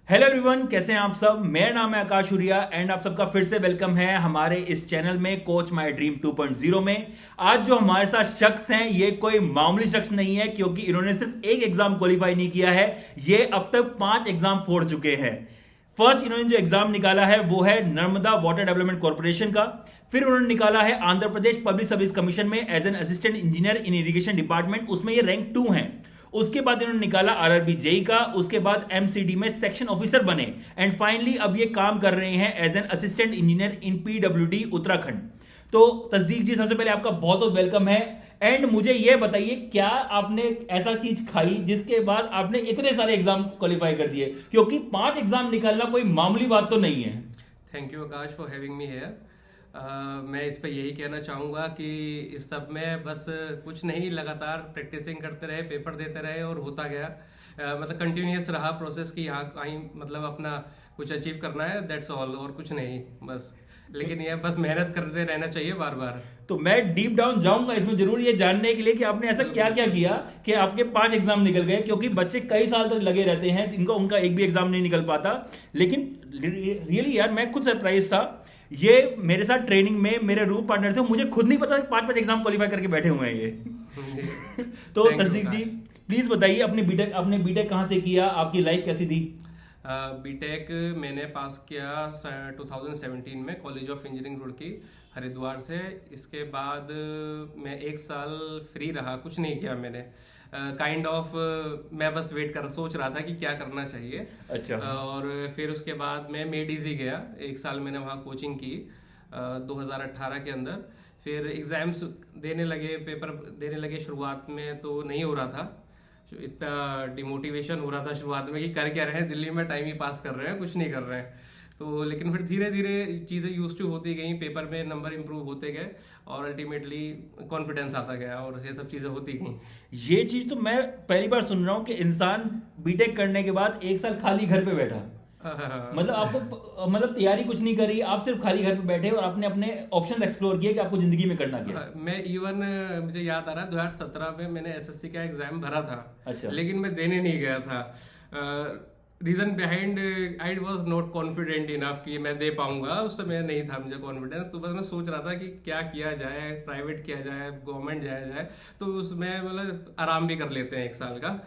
Hello everyone, कैसे हैं आप सब। मेरा नाम है आकाश उरिया एंड आप सबका फिर से वेलकम है हमारे इस चैनल में कोच माय ड्रीम 2.0 में। आज जो हमारे साथ शख्स हैं ये कोई मामूली शख्स नहीं है, क्योंकि इन्होंने सिर्फ एक एग्जाम क्वालिफाई नहीं किया है, ये अब तक 5 एग्जाम फोड़ चुके हैं। फर्स्ट इन्होंने जो एग्जाम निकाला है वो है नर्मदा वाटर डेवलपमेंट कॉर्पोरेशन का। फिर उन्होंने निकाला है Andhra Pradesh public service commission में as an assistant engineer in irrigation department, उसमें ये रैंक 2 है। उसके बाद इन्होंने निकाला आरआरबी जेई का, उसके बाद एमसीडी में सेक्शन ऑफिसर बने एंड फाइनली अब ये काम कर रहे हैं as an assistant engineer in PWD Uttarakhand. तो तस्दीक जी, सबसे पहले आपका बहुत बहुत वेलकम है। एंड मुझे ये बताइए, क्या आपने ऐसा चीज खाई जिसके बाद आपने इतने सारे एग्जाम क्वालिफाई कर दिए, क्योंकि 5 एग्जाम निकालना कोई मामूली बात तो नहीं है। Thank you Akash for having me here. मैं इस पर यही कहना चाहूँगा कि इस सब में बस कुछ नहीं, लगातार प्रैक्टिसिंग करते रहे, पेपर देते रहे और होता गया। मतलब कंटिन्यूस रहा प्रोसेस कि यहाँ कहीं मतलब अपना कुछ अचीव करना है, दैट्स ऑल, और कुछ नहीं बस। लेकिन ये बस मेहनत करते रहना चाहिए बार बार। तो मैं डीप डाउन जाऊंगा इसमें जरूर ये जानने के लिए कि आपने ऐसा क्या क्या किया कि आपके 5 एग्जाम निकल गए, क्योंकि बच्चे कई साल तक लगे रहते हैं जिनका उनका एक भी एग्जाम नहीं निकल पाता। लेकिन रियली यार, मैं खुद सरप्राइज था। ये मेरे साथ ट्रेनिंग में मेरे रूम पार्टनर थे, मुझे खुद नहीं पता 5 एग्जाम क्वालिफाई करके बैठे हुए हैं ये। तो तस्दीक जी, प्लीज बताइए आपने बीटेक कहाँ से किया, आपकी लाइफ कैसी थी। बीटेक मैंने पास किया 2017 में college of engineering Roorkee Haridwar से। इसके बाद मैं एक साल फ्री रहा, कुछ नहीं किया मैंने। काइंड ऑफ मैं बस सोच रहा था कि क्या करना चाहिए। अच्छा। और फिर उसके बाद मैं मेडिजी गया, एक साल मैंने वहाँ कोचिंग की 2018 के अंदर। फिर एग्जाम्स देने लगे, पेपर देने लगे। शुरुआत में तो नहीं हो रहा था, इतना डिमोटिवेशन हो रहा था शुरुआत में कि कर क्या रहे हैं, दिल्ली में टाइम ही पास कर रहे हैं, कुछ नहीं कर रहे हैं। तो लेकिन फिर धीरे धीरे चीज़ें यूज टू होती गई, पेपर में नंबर इंप्रूव होते गए और अल्टीमेटली कॉन्फिडेंस आता गया और ये सब चीज़ें होती गई। ये चीज तो मैं पहली बार सुन रहा हूँ कि इंसान बीटेक करने के बाद एक साल खाली घर पे बैठा। मतलब आपको मतलब तैयारी कुछ नहीं करी, आप सिर्फ खाली घर पे बैठे और आपने अपने ऑप्शंस एक्सप्लोर किए कि आपको जिंदगी में करना क्या है। मैं इवन मुझे याद आ रहा है 2017 में मैंने एसएससी का एग्जाम भरा था। अच्छा। लेकिन मैं देने नहीं गया था। Reason behind, I was not confident enough कि मैं दे पाऊंगा। उस समय नहीं था मुझे कॉन्फिडेंस। तो बस मैं सोच रहा था कि क्या किया जाए, प्राइवेट किया जाए, गवर्नमेंट जाया जाए। तो उसमें मतलब आराम भी कर लेते हैं एक साल का,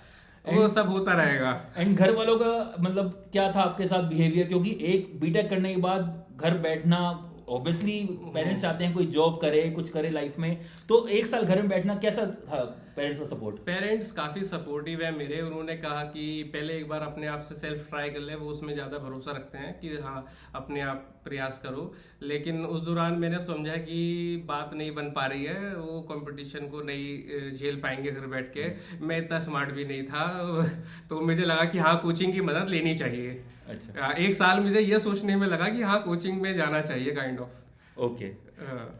वो सब होता रहेगा। एंड घर वालों का मतलब क्या था आपके साथ बिहेवियर, क्योंकि एक बीटेक करने के बाद घर बैठना, ऑब्वियसली पेरेंट्स चाहते हैं कोई जॉब करे, कुछ करे लाइफ में, तो एक साल घर में बैठना कैसा था पेरेंट्स का सपोर्ट। पेरेंट्स काफ़ी सपोर्टिव है मेरे। उन्होंने कहा कि पहले एक बार अपने आप से सेल्फ ट्राई कर ले, वो उसमें ज़्यादा भरोसा रखते हैं कि हाँ अपने आप प्रयास करो। लेकिन उस दौरान मैंने समझा कि बात नहीं बन पा रही है, वो कंपटीशन को नहीं झेल पाएंगे घर बैठ के। मैं इतना स्मार्ट भी नहीं था। तो मुझे लगा कि हाँ कोचिंग की मदद लेनी चाहिए। अच्छा। एक साल मुझे ये सोचने में लगा कि हाँ कोचिंग में जाना चाहिए काइंड ऑफ। ओके।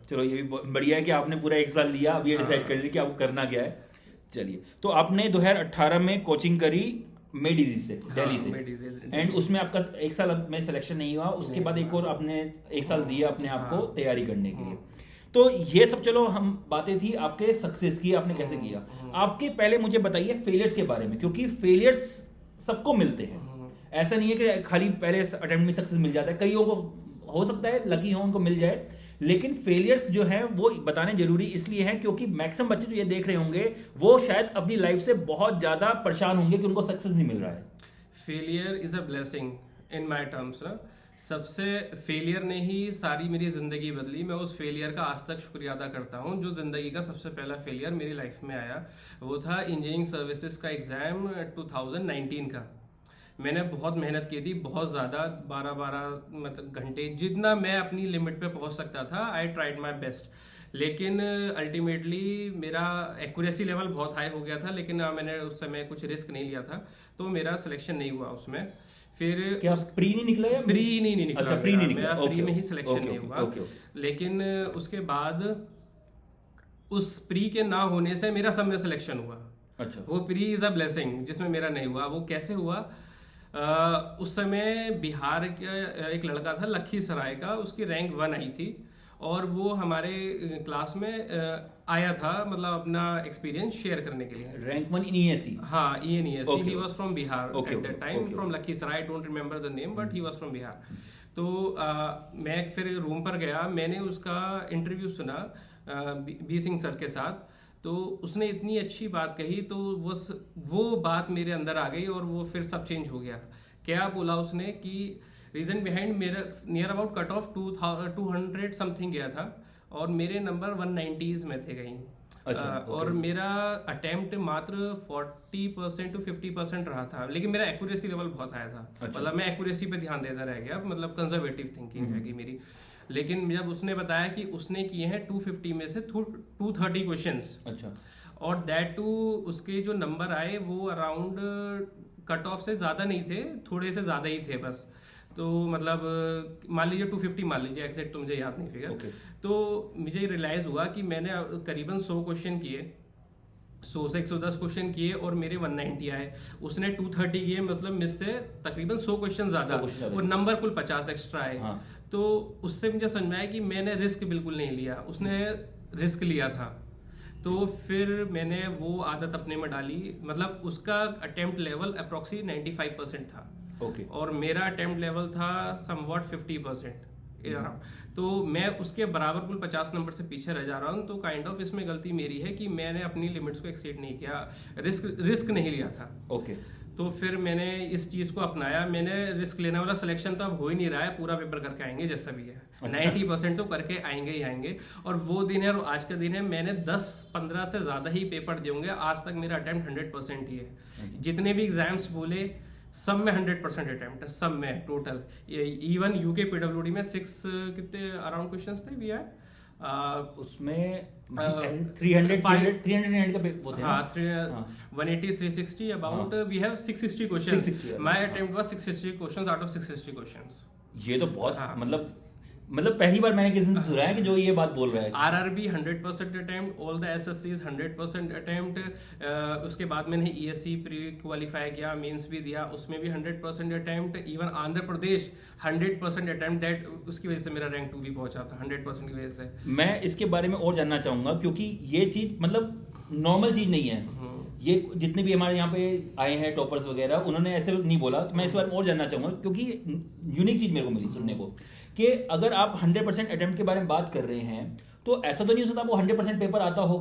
चलो, ये भी बढ़िया है कि आपने पूरा एक साल लिया, अब ये डिसाइड कर लिया कि आपको करना क्या है। चलिए, तो आपने 2018 में कोचिंग करी मेडिजी से, दिल्ली से, एंड उसमें आपका एक साल में सिलेक्शन नहीं हुआ। उसके बाद एक और आपने एक साल दिया अपने आप को तैयारी करने के लिए। तो ये सब चलो हम बातें थी आपके सक्सेस की, आपने कैसे किया। आपके पहले मुझे बताइए फेलियर्स के बारे में, क्योंकि फेलियर्स सबको मिलते हैं। ऐसा नहीं है कि खाली पहले अटेम्प्ट में सक्सेस मिल जाता है, कईयों को हो सकता है लकी हो उनको मिल जाए, लेकिन फेलियर्स जो है वो बताने जरूरी इसलिए हैं क्योंकि मैक्सिमम बच्चे जो ये देख रहे होंगे वो शायद अपनी लाइफ से बहुत ज्यादा परेशान होंगे कि उनको सक्सेस नहीं मिल रहा है। Failure is a blessing in my terms. सबसे फेलियर ने ही सारी मेरी जिंदगी बदली। मैं उस फेलियर का आज तक शुक्रिया अदा करता हूँ। जो जिंदगी का सबसे पहला फेलियर मेरी लाइफ में आया वो था इंजीनियरिंग सर्विसेज का एग्जाम 2019 का। मैंने बहुत मेहनत की थी, बहुत ज़्यादा, 12 मतलब घंटे, जितना मैं अपनी लिमिट पे पहुंच सकता था। I tried my best. लेकिन अल्टीमेटली मेरा एक्यूरेसी लेवल बहुत हाई हो गया था। लेकिन मैंने उस समय कुछ रिस्क नहीं लिया था, तो मेरा सिलेक्शन नहीं हुआ उसमें। फिर क्या प्री नहीं निकला या प्री नहीं निकला? अच्छा, प्री नहीं निकला, प्री में ही सिलेक्शन नहीं हुआ। लेकिन उसके बाद उस प्री के ना होने से मेरा सब में सिलेक्शन हुआ। अच्छा। वो प्री इज अ ब्लेसिंग जिसमें मेरा नहीं हुआ। वो कैसे हुआ? उस समय बिहार का एक लड़का था लखीसराय का, उसकी रैंक 1 आई थी और वो हमारे क्लास में आया था, मतलब अपना एक्सपीरियंस शेयर करने के लिए। रैंक 1 इन ईएससी? हाँ, ENESC। He was from Bihar Okay, at that time, from Lakhisarai. I don't remember the name, but he was from Bihar. तो मैं फिर रूम पर गया, मैंने उसका इंटरव्यू सुना बी सिंह सर के साथ। तो उसने इतनी अच्छी बात कही, तो वो बात मेरे अंदर आ गई और वो फिर सब चेंज हो गया। क्या बोला उसने कि रीजन बिहाइंड मेरा near about cut off 200 something गया था और मेरे नंबर 190s में थे कहीं। और मेरा अटेम्प्ट मात्र 40% to 50% रहा था, लेकिन मेरा एक्यूरेसी लेवल बहुत आया था। मतलब मैं एक्यूरेसी पे ध्यान देता रह गया, मतलब कंजर्वेटिव थिंकिंग है कि मेरी। लेकिन जब उसने बताया कि उसने किए हैं 250 में से 230 क्वेश्चंस। अच्छा। और दैट टू उसके जो नंबर आए वो अराउंड कट ऑफ से ज्यादा नहीं थे, थोड़े से ज्यादा ही थे बस। तो मतलब मान लीजिए 250, मान लीजिए, एग्जैक्ट तो मुझे याद नहीं फिगर। तो मुझे रियलाइज हुआ कि मैंने करीबन 100 क्वेश्चन किए, 100 से 110 क्वेश्चन किए और मेरे 190 आए। उसने 230 किए, मतलब मुझसे तकरीबन 100 क्वेश्चन ज्यादा और नंबर कुल 50 एक्स्ट्रा आए। हाँ। तो उससे मुझे समझ में आया कि मैंने रिस्क बिल्कुल नहीं लिया, उसने रिस्क लिया था। तो फिर मैंने वो आदत अपने में डाली। मतलब उसका अटेम्प्ट लेवल अप्रोक्सी 95% था। और मेरा अटेम्प्ट लेवल था समवॉट 50%। तो मैं उसके बराबर कुल 50 नंबर से पीछे रह जा रहा हूँ। तो काइंड ऑफ इसमें गलती मेरी है कि मैंने अपनी लिमिट्स को एक्सीड नहीं किया, रिस्क नहीं लिया था। तो फिर मैंने इस चीज को अपनाया। मैंने रिस्क लेने वाला सिलेक्शन तो अब हो ही नहीं रहा है, पूरा पेपर करके आएंगे जैसा भी है। 90% तो करके आएंगे ही आएंगे। और वो दिन है और आज का दिन है, मैंने 10-15 से ज्यादा ही पेपर दिए होंगे। आज तक मेरा अटेम्प्ट 100% ही है। जितने भी एग्जाम्स बोले सब में 100% अटेम्प्ट है, सब में टोटल। इवन यूके PWD में 6 कितने अराउंड क्वेश्चंस थे वी आर उसमें 300 का वो थे। हाँ, 180 360 about we have 660 questions. My attempt was 660 questions out of 660 questions. ये तो बहुत मतलब पहली बार मैंने किसी से सुना है कि जो ये बात बोल रहा है। RRB 100% attempt, all the SSCs 100% attempt. उसके बाद मैंने ESC प्री क्वालिफाई किया, मेंस भी दिया, उसमें भी 100% attempt. Even Andhra Pradesh 100% attempt, that उसकी वजह से मेरा रैंक 2 भी पहुंचा था 100% की वजह से। मैं इसके बारे में और जानना चाहूंगा, क्योंकि ये चीज मतलब नॉर्मल चीज नहीं है। ये जितने भी हमारे यहाँ पे आए हैं टॉपर्स वगैरह, उन्होंने ऐसे नहीं बोला। तो मैं इस बारे में और जानना चाहूंगा, क्योंकि यूनिक चीज मेरे को मिली सुनने को कि अगर आप 100% अटेम्प्ट के बारे में बात कर रहे हैं तो ऐसा तो नहीं हो सकता आपको 100% पेपर आता हो,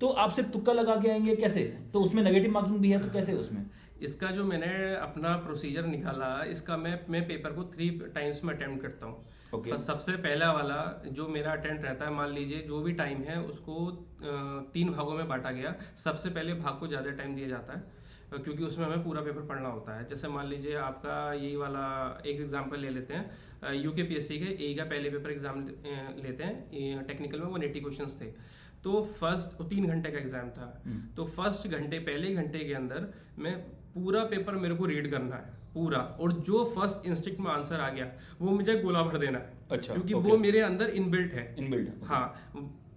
तो आप सिर्फ तुक्का लगा के आएंगे कैसे? तो उसमें नेगेटिव मार्किंग भी है, तो कैसे उसमें? इसका जो मैंने अपना प्रोसीजर निकाला, इसका मैं पेपर को 3 टाइम्स में अटेम्प्ट करता हूँ। सबसे पहला वाला जो मेरा अटेम्प्ट रहता है, मान लीजिए जो भी टाइम है उसको 3 भागों में बांटा गया। सबसे पहले भाग को ज़्यादा टाइम दिया जाता है क्योंकि उसमें हमें पूरा पेपर पढ़ना होता है। जैसे मान लीजिए आपका यही वाला एक एग्जांपल ले लेते हैं, UKPSC के ए का पहले पेपर एग्जाम लेते हैं। टेक्निकल में 180 क्वेश्चंस थे। तो फर्स्ट 3 घंटे का एग्जाम था। तो फर्स्ट घंटे, पहले घंटे के अंदर मैं पूरा पेपर मेरे को रीड करना है पूरा, और जो फर्स्ट इंस्टिंक्ट में आंसर आ गया वो मुझे गोला भर देना है। अच्छा, क्योंकि वो मेरे अंदर इनबिल्ट है। हाँ,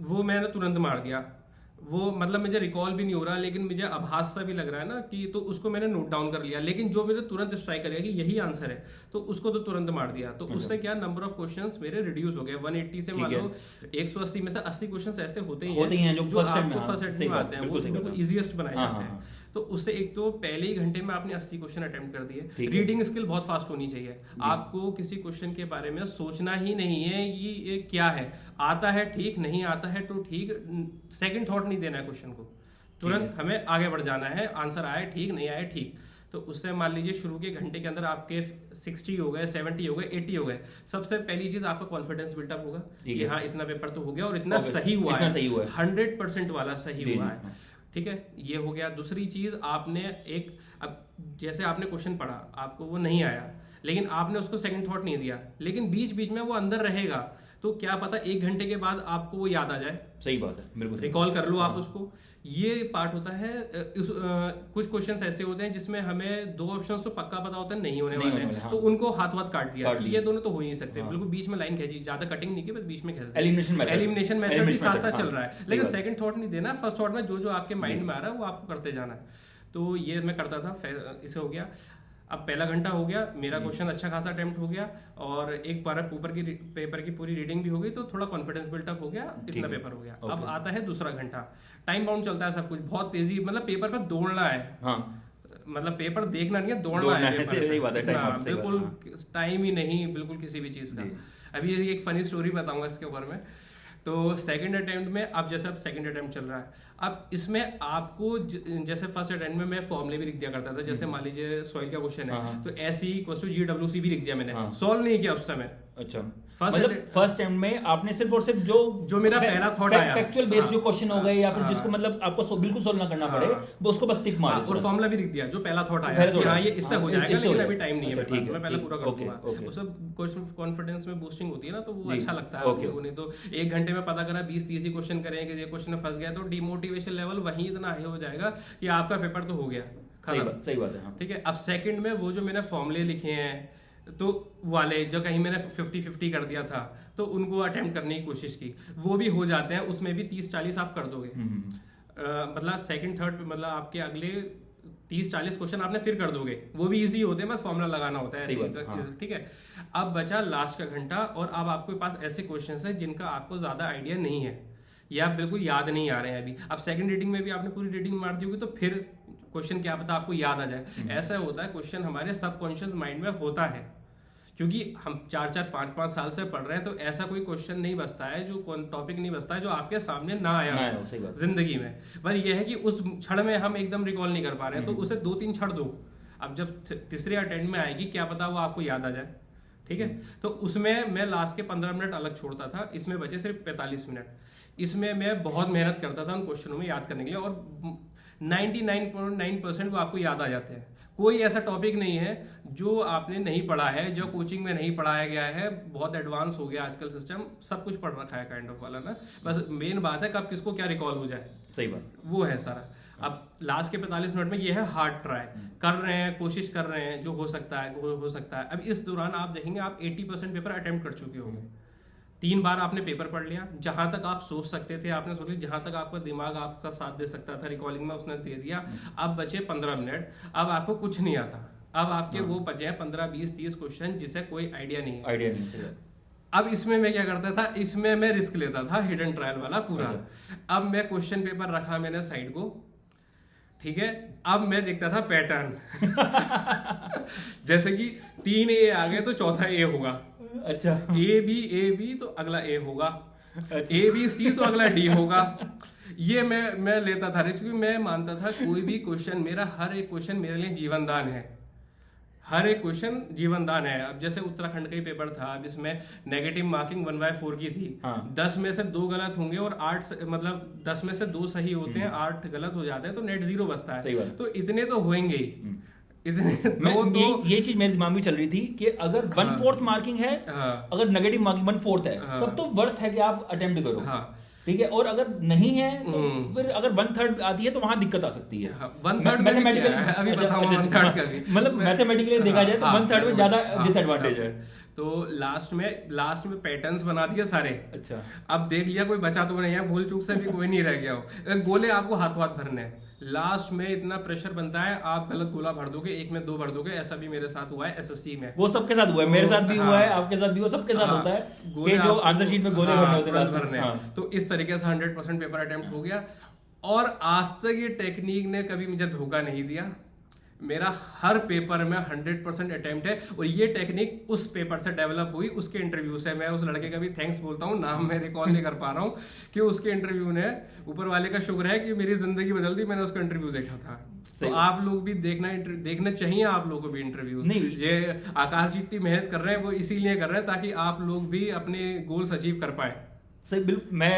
वो मैंने तुरंत मार दिया। वो मतलब मुझे रिकॉल भी नहीं हो रहा, लेकिन मुझे आभास सा भी लग रहा है ना कि, तो उसको मैंने नोट डाउन कर लिया। लेकिन जो मेरे तुरंत स्ट्राइक करेगा कि यही आंसर है, तो उसको तो तुरंत मार दिया। तो उससे क्या नंबर ऑफ क्वेश्चंस मेरे रिड्यूस हो गए। 180 से मान लो 180 में से 80 क्वेश्चंस ऐसे होते ही हैं जो आपको फर्स्ट अटेम्प्ट में आते हैं, वो बिल्कुल इजीएस्ट बनाए जाते हैं। तो उससे एक तो पहले ही घंटे में आपने 80 क्वेश्चन अटेम्प्ट कर दिए। रीडिंग स्किल बहुत फास्ट होनी चाहिए। आपको किसी क्वेश्चन के बारे में सोचना ही नहीं है ये क्या है, आता है ठीक, नहीं आता है तो ठीक, सेकंड थॉट नहीं देना है क्वेश्चन को, तुरंत हमें आगे बढ़ जाना है। आंसर आए ठीक, नहीं आए ठीक। तो उससे मान लीजिए शुरू के घंटे के अंदर आपके 60 हो गए, 70 हो गए, 80 हो गए। सबसे पहली चीज आपका कॉन्फिडेंस बिल्डअप होगा कि हाँ इतना पेपर तो हो गया और इतना सही हुआ है, 100% वाला सही हुआ है। ठीक है, ये हो गया। दूसरी चीज, आपने अब जैसे आपने क्वेश्चन पढ़ा, आपको वो नहीं आया, लेकिन आपने उसको सेकंड थॉट नहीं दिया, लेकिन बीच बीच में वो अंदर रहेगा, तो क्या पता 1 घंटे के बाद आपको वो याद आ जाए। सही बात है, बिल्कुल रिकॉल कर लो आप उसको। ये पार्ट होता है। कुछ क्वेश्चंस ऐसे होते हैं जिसमें हमें 2 ऑप्शंस तो पक्का पता होता है नहीं होने वाले हैं, तो उनको हाथ काट दिया कि ये दोनों तो हो ही नहीं सकते। बिल्कुल बीच में लाइन खींची, ज्यादा कटिंग नहीं की, बस बीच में खींच दिया। एलिमिनेशन मेथड भी साथ साथ चल रहा है, लेकिन सेकंड थॉट नहीं देना। फर्स्ट थॉट में जो जो आपके माइंड में आ रहा है वो आपको करते जाना है। तो ये मैं करता था, इसे हो गया। अब पहला घंटा हो गया, मेरा क्वेश्चन अच्छा खासा अटेम्प्ट हो गया और एक बार पेपर की पूरी रीडिंग भी हो गई, तो थोड़ा कॉन्फिडेंस बिल्टअप हो गया, इतना पेपर हो गया। अब आता है दूसरा घंटा, टाइम बाउंड चलता है सब कुछ, बहुत तेजी, मतलब पेपर पे दौड़ना है। हाँ, मतलब पेपर देखना नहीं है, दौड़ना है पेपर पे। सही बात है, टाइम हाँ, आउट, सही बात है, बिल्कुल टाइम ही नहीं बिल्कुल किसी भी चीज का। अभी एक फनी स्टोरी बताऊंगा इसके ऊपर में। तो सेकंड अटेम्प्ट में, अब जैसे अब सेकंड अटेम्प्ट चल रहा है, अब इसमें आपको जैसे फर्स्ट अटेम्प्ट में मैं फॉर्मूले भी लिख दिया करता था, जैसे मान लीजिए सॉइल का क्वेश्चन है तो SE=GWC भी लिख दिया मैंने, सॉल्व नहीं किया उस समय। अच्छा, फर्स्ट मतलब फर्स्ट टाइम में आपने सिर्फ और सिर्फ जो मेरा पहला थॉट आया, फैक्चुअल बेस्ड जो क्वेश्चन हो गए या फिर जिसको मतलब आपको बिल्कुल सोल्व ना करना पड़े, वो उसको बस टिक मार और फॉर्मूला भी लिख दिया जो पहला थॉट आया कि हाँ ये इससे हो जाएगा, लेकिन अभी टाइम नहीं है, ठीक है, मैं पहले पूरा कर दूंगा। उस सब कॉन्फिडेंस में बूस्टिंग होती है ना, तो वो अच्छा लगता है लोगों ने। तो एक घंटे में पता करा 20-30 क्वेश्चन करें कि ये क्वेश्चन में फंस गया, तो डिमोटिवेशन लेवल वहीं इतना हाई हो जाएगा कि आपका पेपर तो हो गया खत्म। सही बात है। ठीक है, अब सेकंड में वो जो मैंने फॉर्मूले लिखे हैं तो वाले जो कहीं मैंने 50-50 कर दिया था, तो उनको अटेम्प्ट करने की कोशिश की, वो भी हो जाते हैं, उसमें भी 30-40 आप कर दोगे। मतलब सेकंड थर्ड मतलब आपके अगले 30-40 क्वेश्चन आपने फिर कर दोगे, वो भी इजी होते हैं, बस फॉर्मूला लगाना होता है ऐसे। ठीक है, अब बचा लास्ट का घंटा, और अब आपके पास ऐसे क्वेश्चन है जिनका आपको ज्यादा आइडिया नहीं है या बिल्कुल याद नहीं आ रहे हैं अभी। अब सेकंड रीडिंग में भी आपने पूरी रीडिंग मार दी होगी, तो फिर क्वेश्चन क्या पता आपको याद आ जाए। ऐसा होता है, क्वेश्चन हमारे सबकॉन्शियस माइंड में होता है, क्योंकि हम 4-5 साल से पढ़ रहे हैं, तो ऐसा कोई क्वेश्चन नहीं बचता है, जो टॉपिक नहीं बचता है जो आपके सामने ना आया हो जिंदगी में। पर यह है कि उस क्षण में हम एकदम रिकॉल नहीं कर पा रहे हैं, तो उसे 2-3 क्षण दो। अब जब तीसरे अटेम्प्ट में आएगी, क्या पता वो आपको याद आ जाए। ठीक है, तो उसमें मैं लास्ट के 15 मिनट अलग छोड़ता था, इसमें बचे सिर्फ 45 मिनट। इसमें मैं बहुत मेहनत करता था उन क्वेश्चनों में याद करने के लिए, और 99.9% वो आपको याद आ जाते हैं। कोई ऐसा टॉपिक नहीं है जो आपने नहीं पढ़ा है, जो कोचिंग में नहीं पढ़ाया गया है। बहुत एडवांस हो गया आजकल सिस्टम, सब कुछ पढ़ रखा है काइंड ऑफ वाला ना। बस मेन बात है कब किसको क्या रिकॉल हो जाए, सही बात, वो है सारा। अब लास्ट के 45 मिनट में ये है हार्ड ट्राई, कर रहे हैं, कोशिश कर रहे हैं, जो हो सकता है हो सकता है। अब इस दौरान आप देखेंगे आप 80% पेपर अटेम्प्ट कर चुके होंगे। 3 बार आपने पेपर पढ़ लिया, जहां तक आप सोच सकते थे आपने सोच लिया, जहां तक आपका दिमाग आपका साथ दे सकता था रिकॉलिंग में उसने दे दिया। अब बचे 15 मिनट, अब आपको कुछ नहीं आता, अब आपके वो बचे हैं 15-20-30 क्वेश्चन जिसे कोई आइडिया नहीं है। अब इसमें मैं क्या करता था, इसमें मैं रिस्क लेता था हिडन ट्रायल वाला पूरा। अब मैं क्वेश्चन पेपर रखा मैंने साइड को, ठीक है, अब मैं देखता था पैटर्न जैसे कि 3 A आ गए तो चौथा A होगा। अच्छा, ए बी तो अगला ए होगा, ABC तो अगला D होगा। ये मैं लेता था रिस्क, क्योंकि मैं मानता था कोई भी क्वेश्चन मेरा, हर एक क्वेश्चन मेरे लिए जीवन दान है, हर एक क्वेश्चन जीवन दान है। अब जैसे उत्तराखंड का ही पेपर था, अब इसमें नेगेटिव मार्किंग 1/4 की थी। 10 में से 2 गलत होंगे और 8 मतलब 10 में से 2 सही होते हैं, 8 गलत हो जाते हैं, तो नेट 0 बचता है। तो इतने तो होंगे ही, ये चीज मेरे दिमाग में चल रही थी कि अगर 1/4 मार्किंग है, अगर नेगेटिव मार्किंग 1/4 है, तब तो वर्थ है कि आप अटेम्प्ट करो। ठीक है, और अगर नहीं है तो फिर अगर 1/3 आती है तो वहां दिक्कत आ सकती है। 1/3 मतलब मैथमेटिकली देखा जाए तो 1/3 में ज्यादा डिसएडवांटेज है। तो लास्ट में पैटर्न्स बना दिए सारे। अच्छा, अब देख लिया कोई बचा तो नहीं है, भूल चूक से भी कोई नहीं रह गया हो। गोले आपको हाथ भरने हैं, लास्ट में इतना प्रेशर बनता है, आप गलत गोला भर दोगे, 1 में 2 भर दोगे। ऐसा भी मेरे साथ हुआ है SSC में, वो सबके साथ हुआ है, मेरे साथ भी हुआ है, आपके साथ भी हुआ, सबके साथ होता है कि जो आंसर शीट में गोले भरने होते हैं। तो इस तरीके से 100% पेपर अटेम्प्ट हो गया, और आज तक ये टेक्निक ने कभी मुझे धोखा नहीं दिया। मेरा हर पेपर में 100% अटेम्प्ट है, और ये टेक्निक उस पेपर से डेवलप हुई, उसके इंटरव्यू से। मैं उस लड़के का भी थैंक्स बोलता हूँ, नाम मैं रिकॉल नहीं कर पा रहा हूँ, कि उसके इंटरव्यू ने, ऊपर वाले का शुक्र है कि मेरी जिंदगी बदल दी, मैंने उसका इंटरव्यू देखा था। तो आप लोग भी देखना चाहिए, आप लोगों को भी इंटरव्यू। ये आकाश जी इतनी मेहनत कर रहे हैं, वो इसीलिए कर रहे हैं ताकि आप लोग भी अपने गोल्स अचीव कर पाए। सही, बिल्कुल। मैं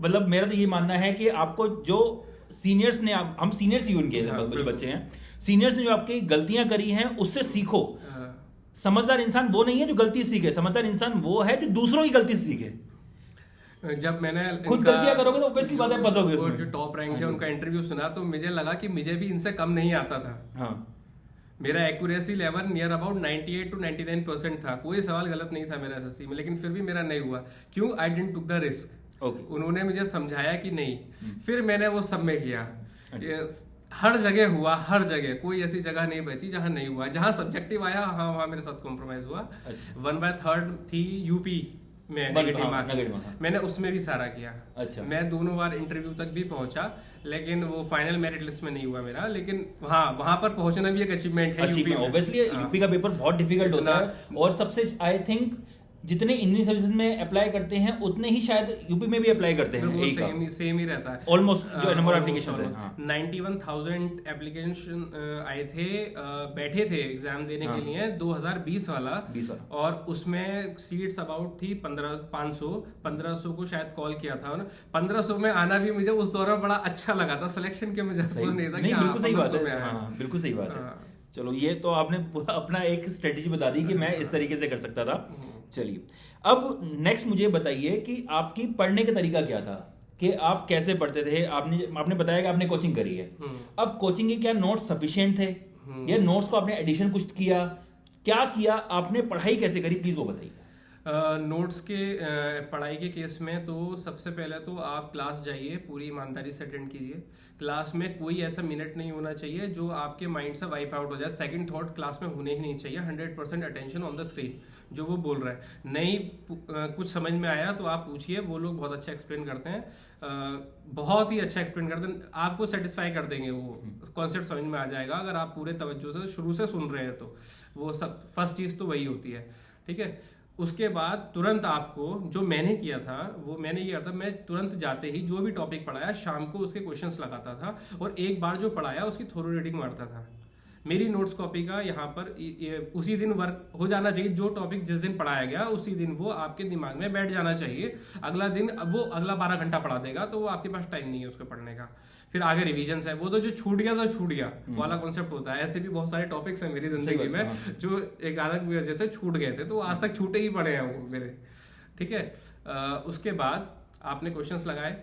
मतलब मेरा तो ये मानना है कि आपको जो सीनियर्स ने, हम सीनियर्स ही उनके बच्चे हैं, सीनियर्स ने जो आपकी गलतियां करी हैं उससे सीखो। समझदार इंसान वो नहीं है जो गलती सीखे, समझदार इंसान वो है जो दूसरों की गलती सीखे। जब मैंने खुद गलतियां करोगे तो ऑब्वियसली बात है, फंसोगे उसमें। जो टॉप रैंक है उनका इंटरव्यू सुना तो मुझे लगा कि मुझे भी इनसे कम नहीं आता था। हाँ, मेरा accuracy level near about 98 to 99% था, कोई सवाल गलत नहीं था मेरा SSC में, लेकिन फिर भी मेरा नहीं हुआ। क्यों? I didn't took the risk. उन्होंने मुझे समझाया कि नहीं, फिर मैंने वो सब में किया। हर जगह हुआ, हर जगह कोई ऐसी जगह नहीं बची जहां नहीं हुआ। जहां सब्जेक्टिव आया हाँ वहां मेरे साथ कॉम्प्रोमाइज हुआ। अच्छा। 1/3 थी यूपी में नेगेटिव मार्किंग, मैंने उसमें भी सारा किया। अच्छा। मैं दोनों बार इंटरव्यू तक भी पहुंचा, लेकिन वो फाइनल मेरिट लिस्ट में नहीं हुआ मेरा। लेकिन हाँ वहां पर पहुंचना भी एक अचीवमेंट है यूपी में। ऑब्वियसली यूपी का पेपर बहुत डिफिकल्ट होता है और सबसे आई थिंक जितने इंजीनियरिंग सर्विसेज में अप्लाई करते हैं उतने ही शायद यूपी में भी अप्लाई करते हैं। सेम ही रहता है ऑलमोस्ट जो नंबर ऑफ एप्लीकेशन है। 91,000 एप्लीकेशन आए थे, बैठे थे एग्जाम देने के लिए 2020 वाला, और उसमें सीट्स अबाउट थी 1500 को शायद कॉल किया था। 1500 में आना भी मुझे उस दौरान बड़ा अच्छा लगा था। सिलेक्शन के मुझे सोच नहीं था कि बिल्कुल सही बात है, बिल्कुल सही बात है। चलो ये तो आपने अपना एक स्ट्रेटेजी बता दी कि मैं इस तरीके से कर सकता था। चलिए अब नेक्स्ट मुझे बताइए कि आपकी पढ़ने का तरीका क्या था, कि आप कैसे पढ़ते थे। आपने बताया कि आपने कोचिंग करी है। अब कोचिंग के क्या नोट्स सफिशिएंट थे या नोट्स को आपने एडिशन कुछ किया, क्या किया आपने, पढ़ाई कैसे करी, प्लीज वो बताइए। नोट्स के पढ़ाई के केस में तो सबसे पहले तो आप क्लास जाइए, पूरी ईमानदारी से अटेंड कीजिए। क्लास में कोई ऐसा मिनट नहीं होना चाहिए जो आपके माइंड से वाइप आउट हो जाए। सेकंड थॉट क्लास में होने ही नहीं चाहिए। 100% अटेंशन ऑन द स्क्रीन, जो वो बोल रहा है। नहीं कुछ समझ में आया तो आप पूछिए, वो लोग बहुत अच्छा एक्सप्लेन करते हैं, बहुत ही अच्छा एक्सप्लेन करते हैं, आपको सेटिस्फाई कर देंगे। वो कॉन्सेप्ट समझ में आ जाएगा अगर आप पूरे तवज्जो से शुरू से सुन रहे हैं तो। वो सब फर्स्ट चीज़ तो वही होती है, ठीक है। उसके बाद तुरंत आपको, जो मैंने किया था वो मैंने किया था, मैं तुरंत जाते ही जो भी टॉपिक पढ़ाया शाम को उसके क्वेश्चंस लगाता था, और एक बार जो पढ़ाया उसकी थोरो रीडिंग मारता था। मेरी नोट्स कॉपी का यहाँ पर उसी दिन वर्क हो जाना चाहिए। जो टॉपिक जिस दिन पढ़ाया गया उसी दिन वो आपके दिमाग में बैठ जाना चाहिए। अगला दिन वो अगला 12 घंटा पढ़ा देगा तो वो आपके पास टाइम नहीं है उसको पढ़ने का। फिर आगे रिवीजन है, वो तो जो छूट गया तो छूट गया वाला कॉन्सेप्ट होता है। ऐसे भी बहुत सारे टॉपिक्स हैं मेरी जिंदगी में जो एक अलग वजह से छूट गए थे, तो आज तक छूटे ही पड़े हैं वो मेरे, ठीक है। उसके बाद आपने क्वेश्चंस लगाए,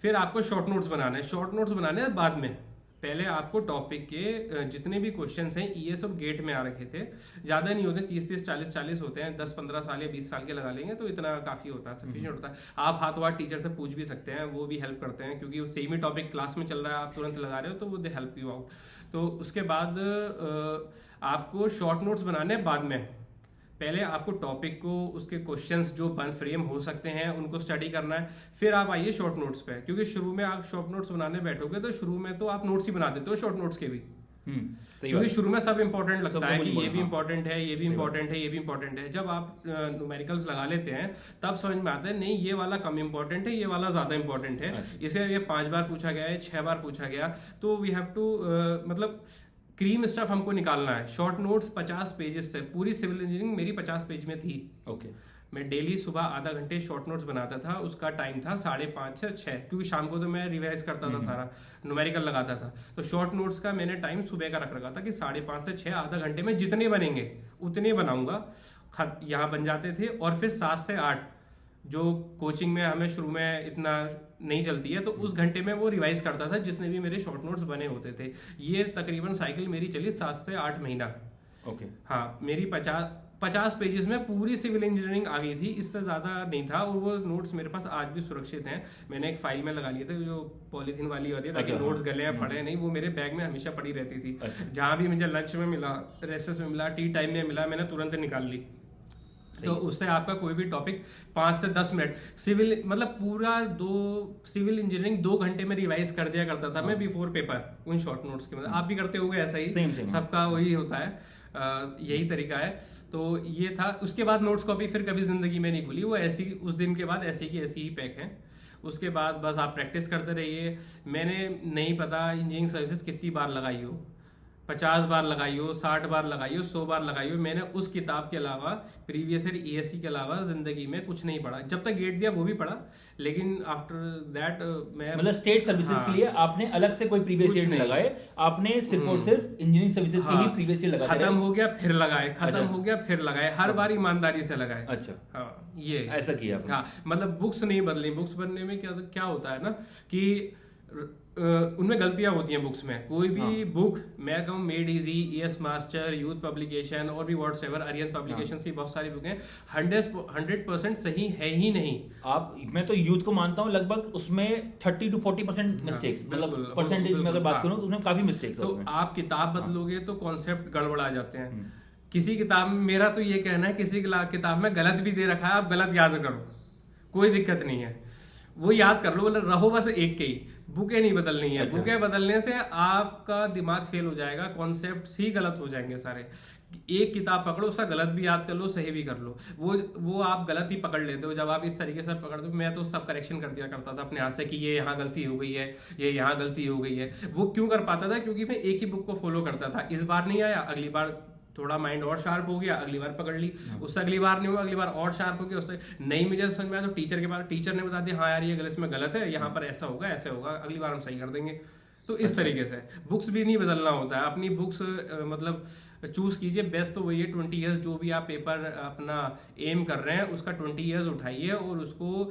फिर आपको शॉर्ट नोट्स बनाने हैं। शॉर्ट नोट्स बनाने हैं बाद में। पहले आपको टॉपिक के जितने भी क्वेश्चंस हैं ये सब गेट में आ रखे थे। ज़्यादा नहीं होते, 30-30, 40-40 होते हैं। 10-15 साल या 20 साल के लगा लेंगे तो इतना काफ़ी होता है, सफिशिएंट होता है। आप हाथों हाथ टीचर से पूछ भी सकते हैं, वो भी हेल्प करते हैं, क्योंकि वो सेम ही टॉपिक क्लास में चल रहा है, आप तुरंत लगा रहे हो तो वो दे हेल्प यू आउट। तो उसके बाद आपको शॉर्ट नोट्स बनाने बाद में। पहले आपको टॉपिक को, उसके क्वेश्चंस जो बन फ्रेम हो सकते हैं उनको स्टडी करना है। फिर आप आइए शॉर्ट नोट्स पे, क्योंकि शुरू में आप शॉर्ट नोट्स बनाने बैठोगे तो शुरू में तो आप नोट्स ही बना देते हो शॉर्ट नोट्स के भी, क्योंकि शुरू में सब इंपॉर्टेंट लगता है कि ये भी इंपॉर्टेंट है, ये भी इंपॉर्टेंट है, ये भी इंपॉर्टेंट है। जब आप न्यूमेरिकल्स लगा लेते हैं तब समझ में आता है नहीं ये वाला कम इंपॉर्टेंट है, ये वाला ज्यादा इंपॉर्टेंट है। इसे ये 5 बार पूछा गया है, 6 बार पूछा गया, तो वी हैव टू मतलब क्रीम स्टफ हमको निकालना है। शॉर्ट नोट्स 50 पेजेस से, पूरी सिविल इंजीनियरिंग मेरी 50 पेज में थी। ओके। मैं डेली सुबह आधा घंटे शॉर्ट नोट्स बनाता था। उसका टाइम था 5:30 से 6, क्योंकि शाम को तो मैं रिवाइज करता था, सारा न्यूमेरिकल लगाता था। तो शॉर्ट नोट्स का मैंने टाइम सुबह का रख रखा था कि 5:30 से 6 आधा घंटे में जितने बनेंगे उतने बनाऊंगा। यहाँ बन जाते थे। और फिर 7 से 8 जो कोचिंग में हमें शुरू में इतना नहीं चलती है, तो उस घंटे में वो रिवाइज करता था जितने भी मेरे शॉर्ट नोट्स बने होते थे। ये तकरीबन साइकिल मेरी चली 7 से 8 महीना। ओके। हाँ, मेरी 50 पेजेस में पूरी सिविल इंजीनियरिंग आ गई थी, इससे ज़्यादा नहीं था। और वो नोट्स मेरे पास आज भी सुरक्षित हैं। मैंने एक फाइल में लगा लिए थे जो पॉलीथीन वाली होती है, ताकि नोट्स गले या फटे नहीं। वो मेरे बैग में हमेशा पड़ी रहती थी। जहाँ भी मुझे लंच में मिला, रेसेस में मिला, टी टाइम में मिला, मैंने तुरंत निकाल ली। तो उससे आपका कोई भी टॉपिक 5 से 10 मिनट सिविल, मतलब पूरा सिविल इंजीनियरिंग 2 घंटे में रिवाइज कर दिया करता था मैं बिफोर पेपर, उन शॉर्ट नोट्स के। मतलब आप भी करते होगे ऐसा ही, सबका वही होता है, यही तरीका है। तो ये था। उसके बाद नोट्स कॉपी फिर कभी जिंदगी में नहीं खुली, वो ऐसी उस दिन के बाद ऐसी की ऐसी ही पैक है। उसके बाद बस आप प्रैक्टिस करते रहिए। मैंने नहीं पता इंजीनियरिंग सर्विसेज कितनी बार लगाई हो, 50 बार लगाई हो, 60 बार लगाई हो, 100 बार लगाई हो। मैंने उस किताब के अलावा, प्रीवियस ईयर ईएससी के अलावा जिंदगी में कुछ नहीं पढ़ा। जब तक गेट दिया वो भी पढ़ा, लेकिन आफ्टर दैट मैं, मतलब स्टेट सर्विसेज के लिए आपने अलग से कोई प्रीवियस ईयर नहीं लगाए, आपने सिर्फ और सिर्फ इंजीनियरिंग सर्विसेज के लिए प्रीवियस ईयर लगाए। खत्म हो गया फिर लगाए, खत्म हो गया फिर लगाए, हर बार ईमानदारी से लगाए। अच्छा। हाँ, ये ऐसा किया। हाँ, मतलब बुक्स नहीं बदली। बुक्स बनने में क्या होता है ना कि उनमें गलतियां होती हैं बुक्स में। कोई भी बुक मैं कहूँ made easy, ES master, youth publication और भी व्हाट्सएवर, आर्यन पब्लिकेशन की बहुत सारी बुकें 100% सही है ही नहीं। मैं तो यूथ को मानता हूँ लगभग उसमें 30 to 40% मिस्टेक्स, मतलब परसेंटेज में अगर बात करूँ तो उसमें काफी मिस्टेक्स। तो आप किताब बदलोगे तो कॉन्सेप्ट गड़बड़ा जाते हैं। किसी किताब में, मेरा तो ये कहना है, किसी किताब में गलत भी दे रखा है, आप गलत याद करो, कोई दिक्कत नहीं है, वो याद कर लो, रहो बस एक के ही। बुकें नहीं बदलनी है। अच्छा। बुकें बदलने से आपका दिमाग फेल हो जाएगा, कॉन्सेप्ट ही गलत हो जाएंगे सारे। एक किताब पकड़ो, उसका गलत भी याद कर लो, सही भी कर लो, वो आप गलत ही पकड़ लेते हो जब आप इस तरीके से पकड़ते हो। मैं तो सब करेक्शन कर दिया करता था अपने हाथ से कि ये यहाँ गलती हो गई है, ये यहाँ गलती हो गई है। वो क्यों कर पाता था? क्योंकि मैं एक ही बुक को फॉलो करता था। इस बार नहीं आया, अगली बार थोड़ा माइंड और शार्प हो गया, अगली बार पकड़ ली, उससे अगली बार नहीं हुआ, अगली बार और शार्प हो गया, उससे नहीं मुझे समझ में आया तो टीचर के पास, टीचर ने बता दिया हाँ यार ये गलत, इसमें गलत है, यहाँ पर ऐसा होगा, ऐसे होगा, अगली बार हम सही कर देंगे। तो इस तरीके से बुक्स भी नहीं बदलना होता है। अपनी बुक्स मतलब चूज कीजिए, बेस्ट तो वही है 20 ईयर्स जो भी आप पेपर अपना एम कर रहे हैं उसका 20 ईयर्स उठाइए और उसको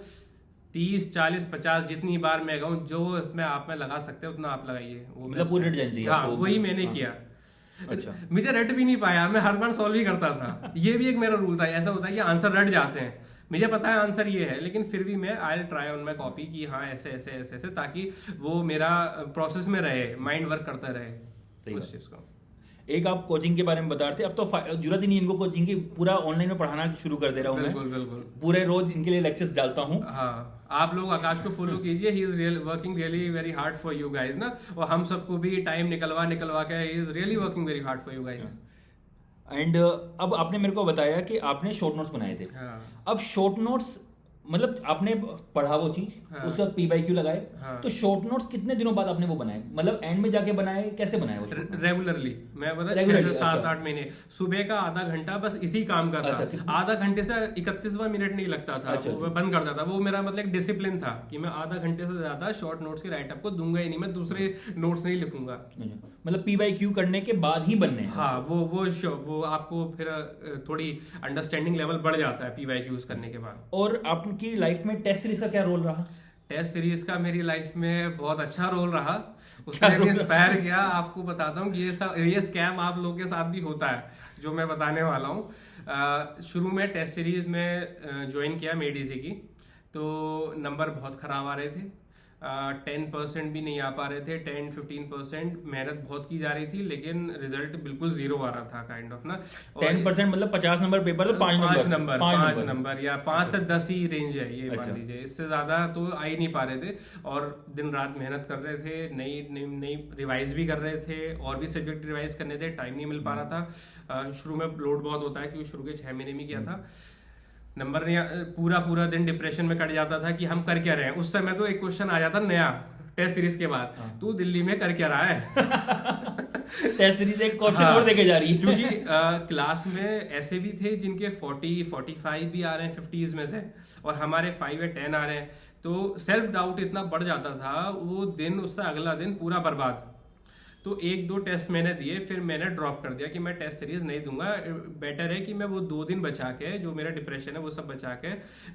30, 40, 50 जितनी बार मैं कहूँ जो उसमें आप में लगा सकते हैं उतना आप लगाइए। वो मतलब पूरी डिजाइन चाहिए। हाँ, वही मैंने किया। अच्छा। मुझे रट भी नहीं पाया, मैं हर बार सॉल्व ही करता था। ये भी एक मेरा रूल था। ऐसा होता है कि आंसर रट जाते हैं, मुझे पता है आंसर ये है, लेकिन फिर भी मैं I try on my copy की हाँ ऐसे ऐसे ऐसे ऐसे, ताकि वो मेरा प्रोसेस में रहे, माइंड वर्क करता रहे उस चीज को। एक आप कोचिंग के बारे में बता रहे थे, अब तो जरूरत ही नहीं इनको कोचिंग की, पूरा ऑनलाइन में पढ़ाना शुरू कर दे रहा हूँ मैं। बिल्कुल पूरे रोज इनके लिए लेक्चर्स डालता हूँ। हाँ, आप लोग आकाश को फॉलो कीजिए, ही is working really very hard for you guys ना, और हम सबको भी टाइम निकलवा के he is really working very hard for you guys. And अब आपने मेरे को बताया कि आपने शॉर्ट नोट्स बनाए थे। हाँ। अब शॉर्ट नोट्स मतलब आपने पढ़ा वो चीज, हाँ। उसका P/Q लगाए। हाँ। तो शॉर्ट नोट्स कितने दिनों बाद आपने वो बनाए, मतलब एंड में जाके बनाए, कैसे बनाए वो? रेगुलरली मैं बता 6 से 7-8 महीने, सुबह का आधा घंटा बस इसी काम का था। अच्छा, आधा घंटे से 31वां मिनट नहीं लगता था। अच्छा, वो बंद करता था। वो मेरा मतलब एक डिसिप्लिन था कि मैं आधा घंटे से ज्यादा शॉर्ट नोट्स के राइटअप को दूंगा ही नहीं, मैं दूसरे नोट्स नहीं लिखूंगा। मतलब P/Q करने के बाद ही बनने हैं। हाँ, वो आपको फिर थोड़ी अंडरस्टैंडिंग लेवल बढ़ जाता है P/Qs करने के बाद। और आपकी लाइफ में टेस्ट सीरीज का क्या रोल रहा? टेस्ट सीरीज का मेरी लाइफ में बहुत अच्छा रोल रहा। उसने भी इंस्पायर किया। आपको बताता हूँ कि ये स्कैम आप लोगों के साथ भी होता है जो मैं बताने वाला हूँ। शुरू में टेस्ट सीरीज में ज्वाइन किया मेड इजी की, तो नंबर बहुत खराब आ रहे थे। 10% भी नहीं आ पा रहे थे। 10-15% मेहनत बहुत की जा रही थी, लेकिन रिजल्ट बिल्कुल 0 आ रहा था काइंड ऑफ ना। 10% मतलब 50 नंबर पेपर तो 5 नंबर या 5 से 10 ही रेंज है ये। मान लीजिए इससे ज्यादा तो आ ही नहीं पा रहे थे, और दिन रात मेहनत कर रहे थे, नई रिवाइज भी कर रहे थे, और भी सब्जेक्ट रिवाइज करने थे, टाइम नहीं मिल पा रहा था। शुरू में लोड बहुत होता है क्योंकि शुरू के 6 महीने में किया था। नंबर पूरा दिन डिप्रेशन में कट जाता था कि हम कर क्या रहे हैं। उस समय तो एक क्वेश्चन आ जाता नया टेस्ट सीरीज के बाद, तू दिल्ली में कर क्या रहा है? टेस्ट सीरीज एक क्वेश्चन और देके जा रही है। क्योंकि क्लास में ऐसे भी थे जिनके 40-45 भी आ रहे हैं 50s में से, और हमारे 5 या 10 आ रहे हैं, तो सेल्फ डाउट इतना बढ़ जाता था। वो दिन, उससे अगला दिन पूरा बर्बाद। तो 1-2 टेस्ट मैंने दिए, फिर मैंने ड्रॉप कर दिया कि मैं टेस्ट सीरीज नहीं दूंगा। बेटर है कि मैं वो 2 दिन बचा के, जो मेरा डिप्रेशन है वो सब बचा के,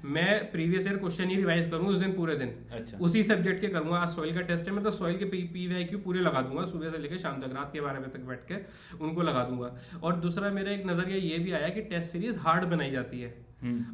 मैं प्रीवियस ईयर क्वेश्चन ही रिवाइज करूंगा उस दिन पूरे दिन। अच्छा। उसी सब्जेक्ट के करूंगा। आज सॉइल का टेस्ट है, मैं तो सॉइल के P/Q पूरे लगा दूंगा, सुबह से लेकर शाम तक, रात के 12 बजे तक बैठ के उनको लगा दूंगा। और दूसरा मेरा एक नजरिया ये भी आया कि टेस्ट सीरीज हार्ड बनाई जाती है।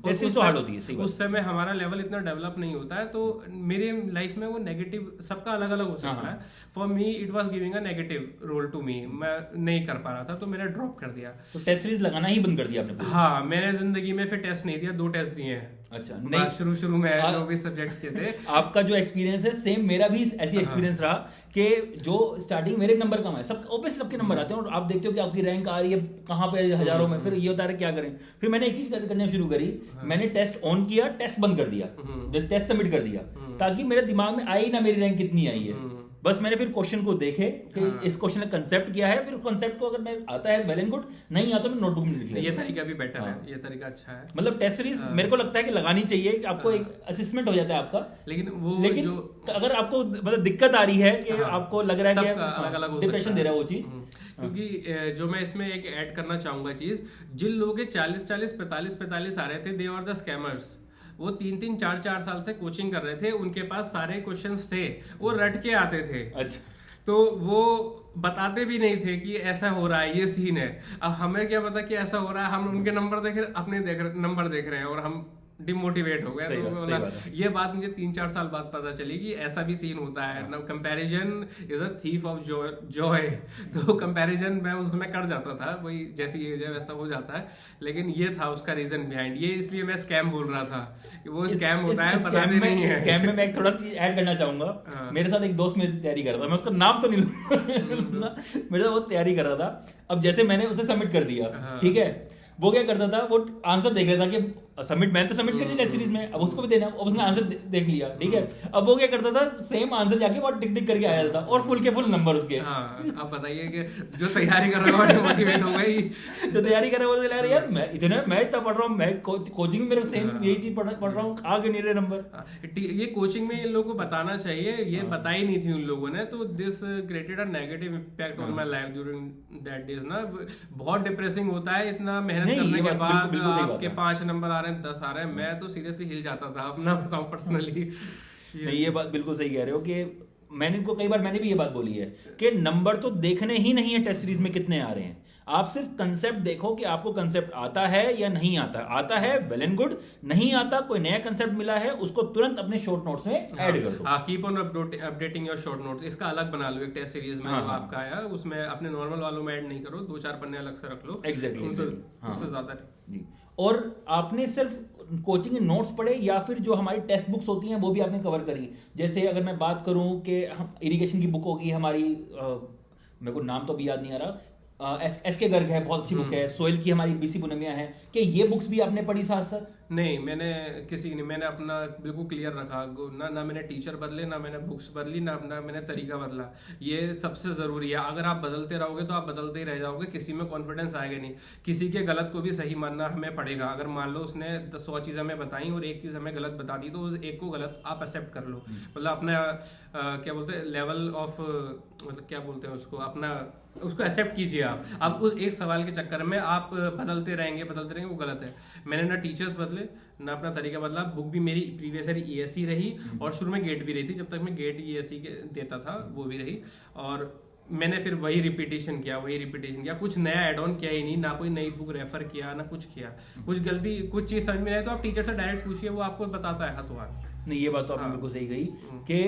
तो हार्ड होती है। उस समय हमारा लेवल इतना डेवलप नहीं होता है, तो मेरे लाइफ में वो नेगेटिव, सबका अलग अलग हो सकता है। For me it was giving a negative role to me. मैं नहीं कर पा रहा था, तो मैंने ड्रॉप कर दिया। तो टेस्ट सीरीज लगाना ही बंद कर दिया आपने? हाँ, मैंने जिंदगी में फिर टेस्ट नहीं दिया, 2 टेस्ट दिए हैं। अच्छा। नहीं, शुरू में जो भी सब्जेक्ट्स के थे। आपका जो एक्सपीरियंस है सेम मेरा भी ऐसी एक्सपीरियंस रहा कि जो स्टार्टिंग मेरे नंबर कम है, सब ऑब्वियस सबके नंबर आते हैं, और आप देखते हो कि आपकी रैंक आ रही है कहाँ पे, हजारों में। फिर ये होता है क्या करें। फिर मैंने एक चीज करना शुरू करी, मैंने टेस्ट ऑन किया, टेस्ट बंद कर दिया, टेस्ट सबमिट कर दिया, ताकि मेरे दिमाग में आई ना मेरी रैंक कितनी आई है। बस मैंने फिर क्वेश्चन को देखे कि इस क्वेश्चन का कंसेप्ट क्या है, फिर कंसेप्ट को अगर मैं आता है वेल एंड गुड, नहीं आता मैं नोटबुक में लिख लेता हूं। ये तरीका भी बेटर है, ये तरीका अच्छा है। मतलब टेस्ट सीरीज मेरे को लगता है कि लगानी चाहिए, आपको एक असेसमेंट हो जाता है आपका। लेकिन जो अगर आपको मतलब दिक्कत आ रही है कि आपको लग रहा है कि अलग अलग डिप्रेशन दे रहा है वो चीज, क्योंकि जो मैं इसमें एक ऐड करना चाहूंगा चीज, जिन लोगों के 40-45 आ रहे थे, दे आर द स्कैमर्स। वो 3-4 साल से कोचिंग कर रहे थे, उनके पास सारे क्वेश्चंस थे, वो रट के आते थे। अच्छा, तो वो बताते भी नहीं थे कि ऐसा हो रहा है, ये सीन है। अब हमें क्या पता कि ऐसा हो रहा है, हम उनके नंबर देख रहे, अपने नंबर देख रहे हैं और हम डिमोटिवेट हो गए। तो बोला ये बात मुझे 3-4 साल बाद पता चली कि ऐसा भी सीन होता है ना। Comparison is a thief of Joy. तो कंपैरिजन मैं उसमें कर जाता था, वही जैसी एज है वैसा हो जाता है। लेकिन ये था उसका रीजन बिहाइंड, ये इसलिए मैं स्कैम बोल रहा था कि वो स्कैम होता है, बताते नहीं है। स्कैम में मैं थोड़ा सी ऐड करना चाहूंगा। मेरे साथ एक दोस्त मेरी तैयारी कर रहा था, मैं उसका नाम तो नहीं लूंगा, मेरे साथ वो तैयारी कर रहा था। अब जैसे मैंने उसे सबमिट कर दिया, ठीक है, वो क्या करता था, वो आंसर देख रहा था कि सबमिट, मैंने तो सबमिट कर दिया टेस्ट सीरीज में, अब उसको भी देना, अब उसने आंसर देख लिया, ठीक है। अब वो क्या करता था, सेम आंसर जाके वो टिक टिक करके आया था और फुल के फुल नंबर उसके। आप बताइए कि जो तैयारी कर रहा है मोटिवेट हो गई, जो तैयारी कर रहा है यार मैं इतना पढ़ रहा हूँ, मैं कोचिंग में मेरे सेम यही चीज पढ़ रहा हूँ, आगे नहीं रहे नंबर। ये कोचिंग में इन लोगों को बताना चाहिए, ये बताई नहीं थी उन लोगों ने, तो this created a negative impact on my life during that days ना। बहुत डिप्रेसिंग होता है, इतना मेहनत करने के बाद आपके 5 नंबर आ रहे हैं, 10 आ रहे हैं, मैं तो सीरियसली हिल जाता था, अपना बताऊं पर्सनली। नहीं, ये बात बिल्कुल सही कह रहे हो कि मैंने भी ये बात बोली है कि नंबर तो देखने ही नहीं है टेस्ट सीरीज में कितने आ रहे हैं, आप सिर्फ कंसेप्ट देखो कि आपको कंसेप्ट आता है या नहीं आता। आता है वेल एंड गुड, नहीं आता, कोई नया कंसेप्ट मिला है, उसको तुरंत अपने शॉर्ट नोट्स में ऐड कर दो। Keep on updating your short notes, इसका अलग बना लो एक टेस्ट सीरीज में। आपका आया उसमें अपने नॉर्मल वालों में ऐड नहीं करो, 2-4 पन्ने अलग से रख लो। एग्जैक्टली, उससे ज्यादा जी। और आपने सिर्फ कोचिंग के नोट्स पढ़े या फिर जो हमारी टेक्स्ट बुक्स होती हैं वो भी आपने कवर करी। जैसे अगर मैं बात करूं कि हम इरिगेशन की बुक होगी हमारी, मेरे को नाम तो अभी याद नहीं आ रहा, एस के गर्ग है, बहुत अच्छी बुक है। सोइल की हमारी बीसी पुनमिया है, कि ये बुक्स भी आपने पढ़ी साथ साथ? नहीं, मैंने अपना बिल्कुल क्लियर रखा ना मैंने टीचर बदले, ना मैंने बुक्स बदली, ना मैंने तरीका बदला। ये सबसे जरूरी है। अगर आप बदलते रहोगे तो आप बदलते ही रह जाओगे, किसी में कॉन्फिडेंस आएगा नहीं। किसी के गलत को भी सही मानना हमें पड़ेगा। अगर मान लो उसने 100 चीज़ हमें बताई और एक चीज़ हमें गलत बता दी, तो उस एक को गलत आप एक्सेप्ट कर लो। मतलब अपना क्या बोलते हैं, लेवल ऑफ, मतलब क्या बोलते हैं उसको, अपना उसको एक्सेप्ट कीजिए आप। अब उस एक सवाल के चक्कर में आप बदलते रहेंगे, वो गलत है। मैंने ना टीचर्स बदले, ना अपना तरीका बदला। बुक भी मेरी प्रीवियस ईयर ईएससी रही और शुरू में गेट भी रही थी, जब तक मैं गेट ईएससी के देता था वो भी रही। और मैंने फिर वही रिपीटेशन किया, कुछ नया एड ऑन किया ही नहीं, ना कोई नई बुक रेफर किया, ना कुछ किया। कुछ गलती, कुछ चीज समझ में आए तो आप टीचर से डायरेक्ट पूछिए, वो आपको बताता है हाथों हाथ। नहीं, ये बात तो आपने बिल्कुल सही कही कि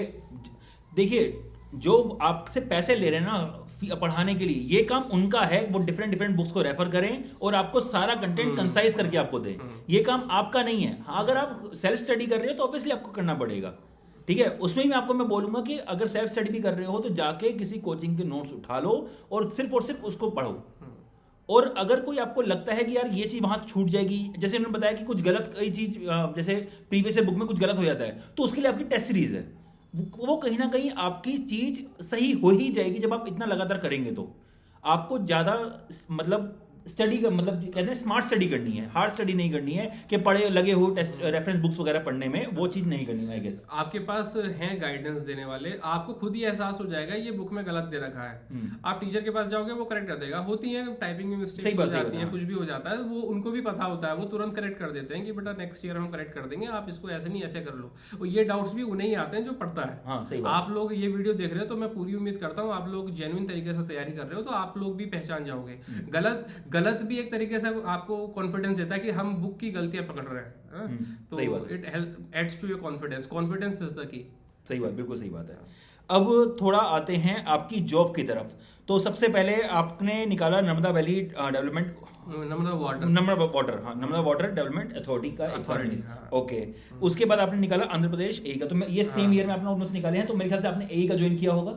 देखिए, जो आपसे पैसे ले रहे हैं ना पढ़ाने के लिए, ये काम उनका है, वो डिफरेंट बुक्स को रेफर करें और आपको सारा कंटेंट कंसाइज करके आपको दें। ये काम आपका नहीं है। हाँ, अगर आप सेल्फ स्टडी कर रहे हो तो ऑब्वियसली आपको करना पड़ेगा, ठीक है। उसमें भी मैं बोलूंगा कि अगर सेल्फ स्टडी भी कर रहे हो तो जाके किसी कोचिंग के नोट्स उठा लो और सिर्फ उसको पढ़ो। और अगर कोई आपको लगता है कि यार ये चीज वहां छूट जाएगी, जैसे उन्होंने बताया कि कुछ गलत कई चीज, जैसे प्रीवियस बुक में कुछ गलत हो जाता है, तो उसके लिए आपकी टेस्ट सीरीज है, वो कहीं ना कहीं आपकी चीज सही हो ही जाएगी। जब आप इतना लगातार करेंगे तो आपको ज्यादा मतलब स्टडी का, मतलब कहते हैं स्मार्ट स्टडी करनी है, हार्ड स्टडी नहीं करनी है कि पढ़े लगे हो टेस्ट रेफरेंस बुक्स वगैरह पढ़ने में, वो चीज नहीं करनी है। आई गेस आपके पास हैं गाइडेंस देने वाले, आपको खुद ही एहसास हो जाएगा ये बुक में गलत दे रखा है। आप टीचर के पास जाओगे, वो करेक्ट कर देगा। होती है टाइपिंग में मिस्टेक्स हो जाती है, कुछ भी हो जाता है, वो उनको भी पता होता है, वो तुरंत करेक्ट कर देते हैं कि बेटा नेक्स्ट ईयर हम करेक्ट कर देंगे, आप इसको ऐसे नहीं ऐसे कर लो। और ये डाउट्स भी उन्हें ही आते हैं जो पढ़ता है। हाँ, सही बात। आप लोग ये वीडियो देख रहे हो तो मैं पूरी उम्मीद करता हूँ आप लोग जेन्युइन तरीके से तैयारी कर रहे हो, तो आप लोग भी पहचान जाओगे। गलत भी एक तरीके से आपको कॉन्फिडेंस देता है कि हम बुक की गलतियां पकड़ रहे हैं, तो it adds to your confidence is the key. सही बात, बिल्कुल सही बात है। अब थोड़ा आते हैं आपकी जॉब की तरफ। तो सबसे पहले आपने निकाला Narmada valley development, Narmada water development authority का एग्जाम। ओके, उसके बाद आपने निकाला आंध्र प्रदेश ए का। तो ये सेम ईयर में आपने ऑलमोस्ट निकाले हैं, तो मेरे ख्याल से आपने ए का ज्वाइन किया होगा।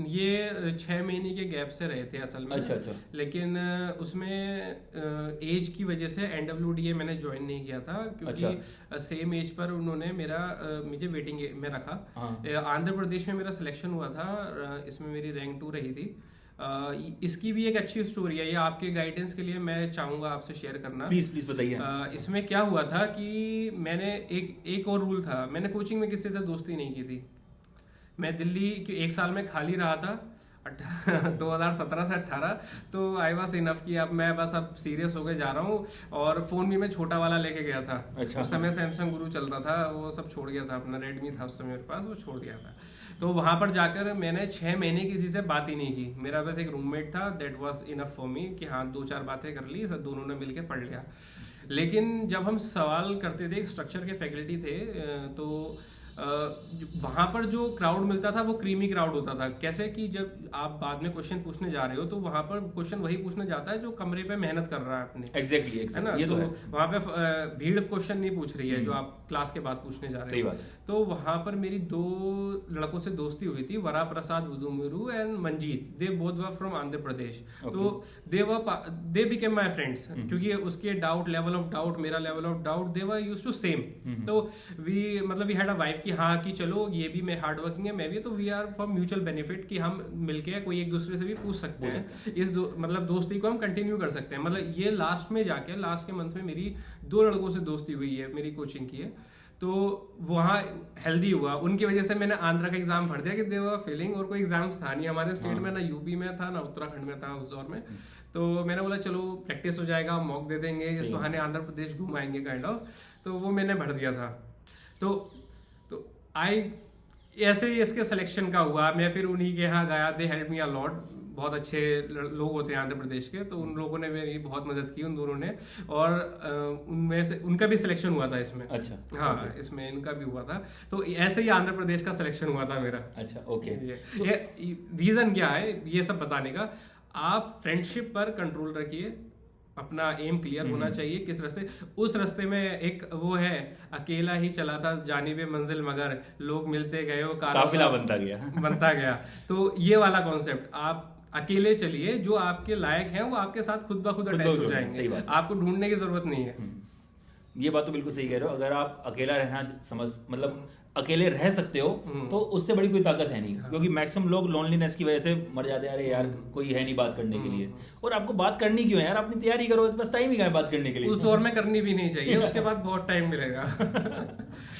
ये 6 महीने के गैप से रहे थे असल में। अच्छा। लेकिन उसमें एज की वजह से NWDA मैंने ज्वाइन नहीं किया था, क्योंकि सेम एज पर उन्होंने मुझे वेटिंग में रखा। आंध्र प्रदेश में मेरा सिलेक्शन हुआ था, इसमें मेरी रैंक 2 रही थी। इसकी भी एक अच्छी स्टोरी है, ये आपके गाइडेंस के लिए मैं चाहूंगा आपसे शेयर करना। प्लीज बताइए। इसमें क्या हुआ था कि मैंने एक और रूल था, मैंने कोचिंग में किसी से दोस्ती नहीं की थी। मैं दिल्ली 1 साल में खाली रहा था, 2017 से 18, तो आई वॉज इनफ कि अब सीरियस होके जा रहा हूँ। और फोन भी मैं छोटा वाला लेके गया था। अच्छा। उस समय सैमसंग गुरु चलता था, वो सब छोड़ गया था, अपना रेडमी था उस समय मेरे पास, वो छोड़ दिया था। तो वहां पर जाकर मैंने 6 महीने किसी से बात ही नहीं की। मेरा बस एक रूममेट था, that was enough for me कि हाँ 2-4 बातें कर ली, सब दोनों ने मिलकर पढ़ लिया। लेकिन जब हम सवाल करते थे, स्ट्रक्चर के फैकल्टी थे, तो वहां पर जो क्राउड मिलता था वो क्रीमी क्राउड होता था। कैसे कि जब आप बाद में क्वेश्चन पूछने जा रहे हो तो वहां पर क्वेश्चन वही पूछने जाता है जो कमरे पे मेहनत कर रहा है अपने। एग्जैक्टली है ना, ये तो है। वहां पे भीड़ क्वेश्चन नहीं पूछ रही है जो आप क्लास के बाद पूछने जा रहे हो। तो वहां पर मेरी 2 लड़कों से दोस्ती हुई थी, Vara Prasad Vudumuru and Manjeet. They both were from Andhra Pradesh. तो दे बिकेम माय फ्रेंड्स, क्योंकि उसके लेवल ऑफ डाउट, मेरा level of doubt, they were used to same. तो वी हैड अ वाइब कि हाँ कि चलो ये भी मैं हार्ड वर्किंग है, मैं भी, तो we are for mutual benefit कि हम मिलके कोई एक दूसरे से भी पूछ सकते हैं। मतलब दोस्ती को हम कंटिन्यू कर सकते हैं। मतलब ये लास्ट के मंथ में मेरी 2 लड़कों से दोस्ती हुई है, मेरी कोचिंग की है। तो वहाँ हेल्दी हुआ, उनकी वजह से मैंने आंध्रा का एग्जाम भर दिया कि दे वर फीलिंग, और कोई एग्जाम था नहीं हमारे स्टेट में, ना यूपी में था ना उत्तराखंड में था उस दौर में। तो मैंने बोला चलो प्रैक्टिस हो जाएगा, मॉक दे देंगे, इस बहाने आंध्र प्रदेश घुमाएंगे काइंड ऑफ। तो वो मैंने भर दिया था। तो ऐसे ही इसके सिलेक्शन का हुआ। मैं फिर उन्हीं के यहाँ गया, they help me a lot. बहुत अच्छे लोग होते हैं आंध्र प्रदेश के, तो उन लोगों ने मेरी बहुत मदद की, उन दोनों ने। और उनमें से उनका भी सिलेक्शन हुआ था इसमें। अच्छा। हाँ, इसमें इनका भी हुआ था। तो ऐसे ही आंध्र प्रदेश का सिलेक्शन हुआ था मेरा। अच्छा, ओके। ये रीजन क्या है ये सब बताने का, आप फ्रेंडशिप पर कंट्रोल रखिए, अपना एम क्लियर होना चाहिए किस रास्ते। उस रास्ते में एक वो है, अकेला ही चला था जानिबे मंजिल मगर लोग मिलते गए, वो काफिला बनता गया। तो ये वाला कॉन्सेप्ट, आप अकेले चलिए, जो आपके लायक हैं वो आपके साथ खुद ब खुद अटैच हो जाएंगे, आपको ढूंढने की जरूरत नहीं है। ये बात तो बिल्कुल सही कह रहे हो। अगर आप अकेला रहना मतलब अकेले रह सकते हो तो उससे बड़ी कोई ताकत है नहीं, क्योंकि मैक्सिमम लोग लोनलीनेस की वजह से मर जाते हैं। अरे यार कोई है नहीं बात करने के लिए, और आपको बात करनी क्यों है यार, अपनी तैयारी करो, बस टाइम ही है बात करने के लिए। उस दौर में करनी भी नहीं चाहिए, उसके बाद बहुत टाइम मिलेगा।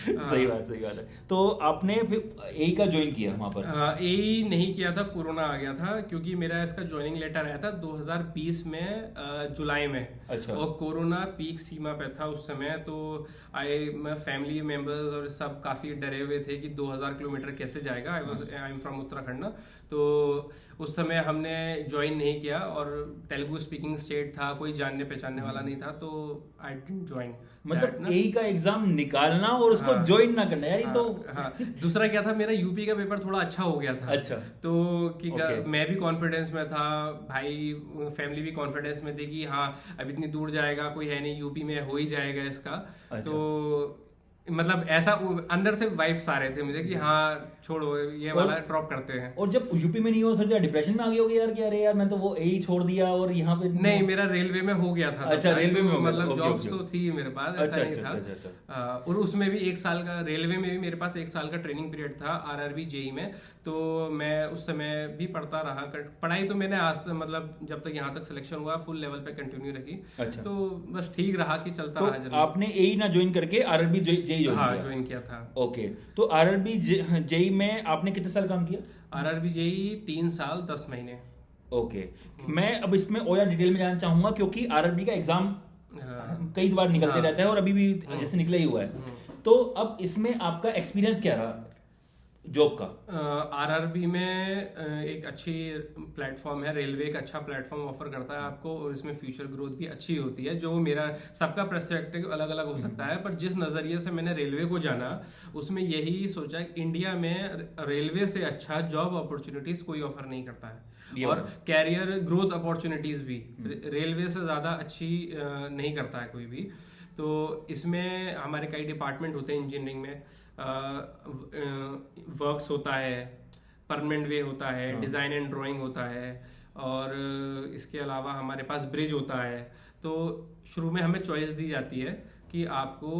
सही बात है। तो आपने फिर एई का ज्वाइन किया वहां पर? एई नहीं किया था, कोरोना आ गया था, क्योंकि मेरा इसका ज्वाइनिंग लेटर आया था 2020 में जुलाई में। अच्छा। और कोरोना पीक सीमा पे था उस समय। तो मैं फैमिली मेंबर्स और सब काफी डरे हुए थे कि 2000 किलोमीटर कैसे जाएगा। आई एम फ्रॉम उत्तराखंड ना, तो उस समय हमने ज्वाइन नहीं किया, और तेलुगु स्पीकिंग स्टेट था, कोई जानने पहचानने वाला नहीं था, तो आई डिडंट ज्वाइन। मतलब एई का एग्जाम निकालना और उसको ज्वाइन ना करना यार, ये तो। हाँ। दूसरा क्या था, मेरा यूपी का पेपर थोड़ा अच्छा हो गया था। अच्छा। तो कि मैं भी कॉन्फिडेंस में था, भाई फैमिली भी कॉन्फिडेंस में थी कि हाँ अब इतनी दूर जाएगा, कोई है नहीं, यूपी में हो ही जाएगा इसका। अच्छा। तो मतलब ऐसा अंदर से वाइब्स आ रहे थे मुझे कि हाँ छोड़ो ये वाला ड्रॉप करते हैं। और जब यूपी में नहीं हुआ फिर डिप्रेशन में आ गए होगे यार कि अरे यार मैं तो वो एई छोड़ दिया और यहाँ पे नहीं, मेरा रेलवे में हो गया था। अच्छा, रेलवे में मतलब जॉब्स तो थी मेरे पास, ऐसा नहीं था। और उसमें भी 1 साल का, रेलवे में भी मेरे पास 1 साल का ट्रेनिंग पीरियड था आरआरबी जेई में। तो मैं उस समय भी पढ़ता रहा, पढ़ाई तो मैंने आज तक मतलब जब तक यहाँ तक सिलेक्शन हुआ फुल लेवल पे कंटिन्यू रखी। अच्छा। तो बस ठीक रहा कि चलता रहा। तो आपने एई ना ज्वाइन करके आरआरबी जेई ज्वाइन किया था। ओके। तो आरआरबी जेई में आपने कितने साल काम किया? आरआरबी जेई 3 साल 10 महीने। ओके। मैं अब इसमें और डिटेल में जानना चाहूंगा, क्योंकि आरआरबी का एग्जाम कई बार निकलते रहता है और अभी भी जैसे निकला ही हुआ है। तो अब इसमें आपका एक्सपीरियंस क्या रहा जॉब का? आरआरबी में एक अच्छी प्लेटफॉर्म है, रेलवे एक अच्छा प्लेटफॉर्म ऑफर करता है आपको, और इसमें फ्यूचर ग्रोथ भी अच्छी होती है। जो मेरा सबका पर्सपेक्टिव अलग अलग हो सकता है, पर जिस नजरिए से मैंने रेलवे को जाना उसमें यही सोचा इंडिया में रेलवे से अच्छा जॉब अपॉर्चुनिटीज कोई ऑफर नहीं करता है, और कैरियर ग्रोथ अपॉर्चुनिटीज भी रेलवे से ज्यादा अच्छी नहीं करता है कोई भी। तो इसमें हमारे कई डिपार्टमेंट होते हैं इंजीनियरिंग में, वर्क्स होता है, परमानेंट वे होता है, डिजाइन एंड ड्राइंग होता है, और इसके अलावा हमारे पास ब्रिज होता है। तो शुरू में हमें चॉइस दी जाती है कि आपको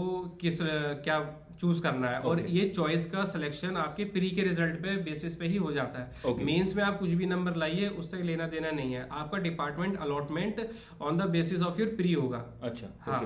क्या चूज करना है, और ये चॉइस का सिलेक्शन आपके प्री के रिजल्ट पे बेसिस पे ही हो जाता है। मेंस में आप कुछ भी नंबर लाइए, उससे लेना देना नहीं है, आपका department allotment on the basis of your pre होगा। अच्छा। हाँ।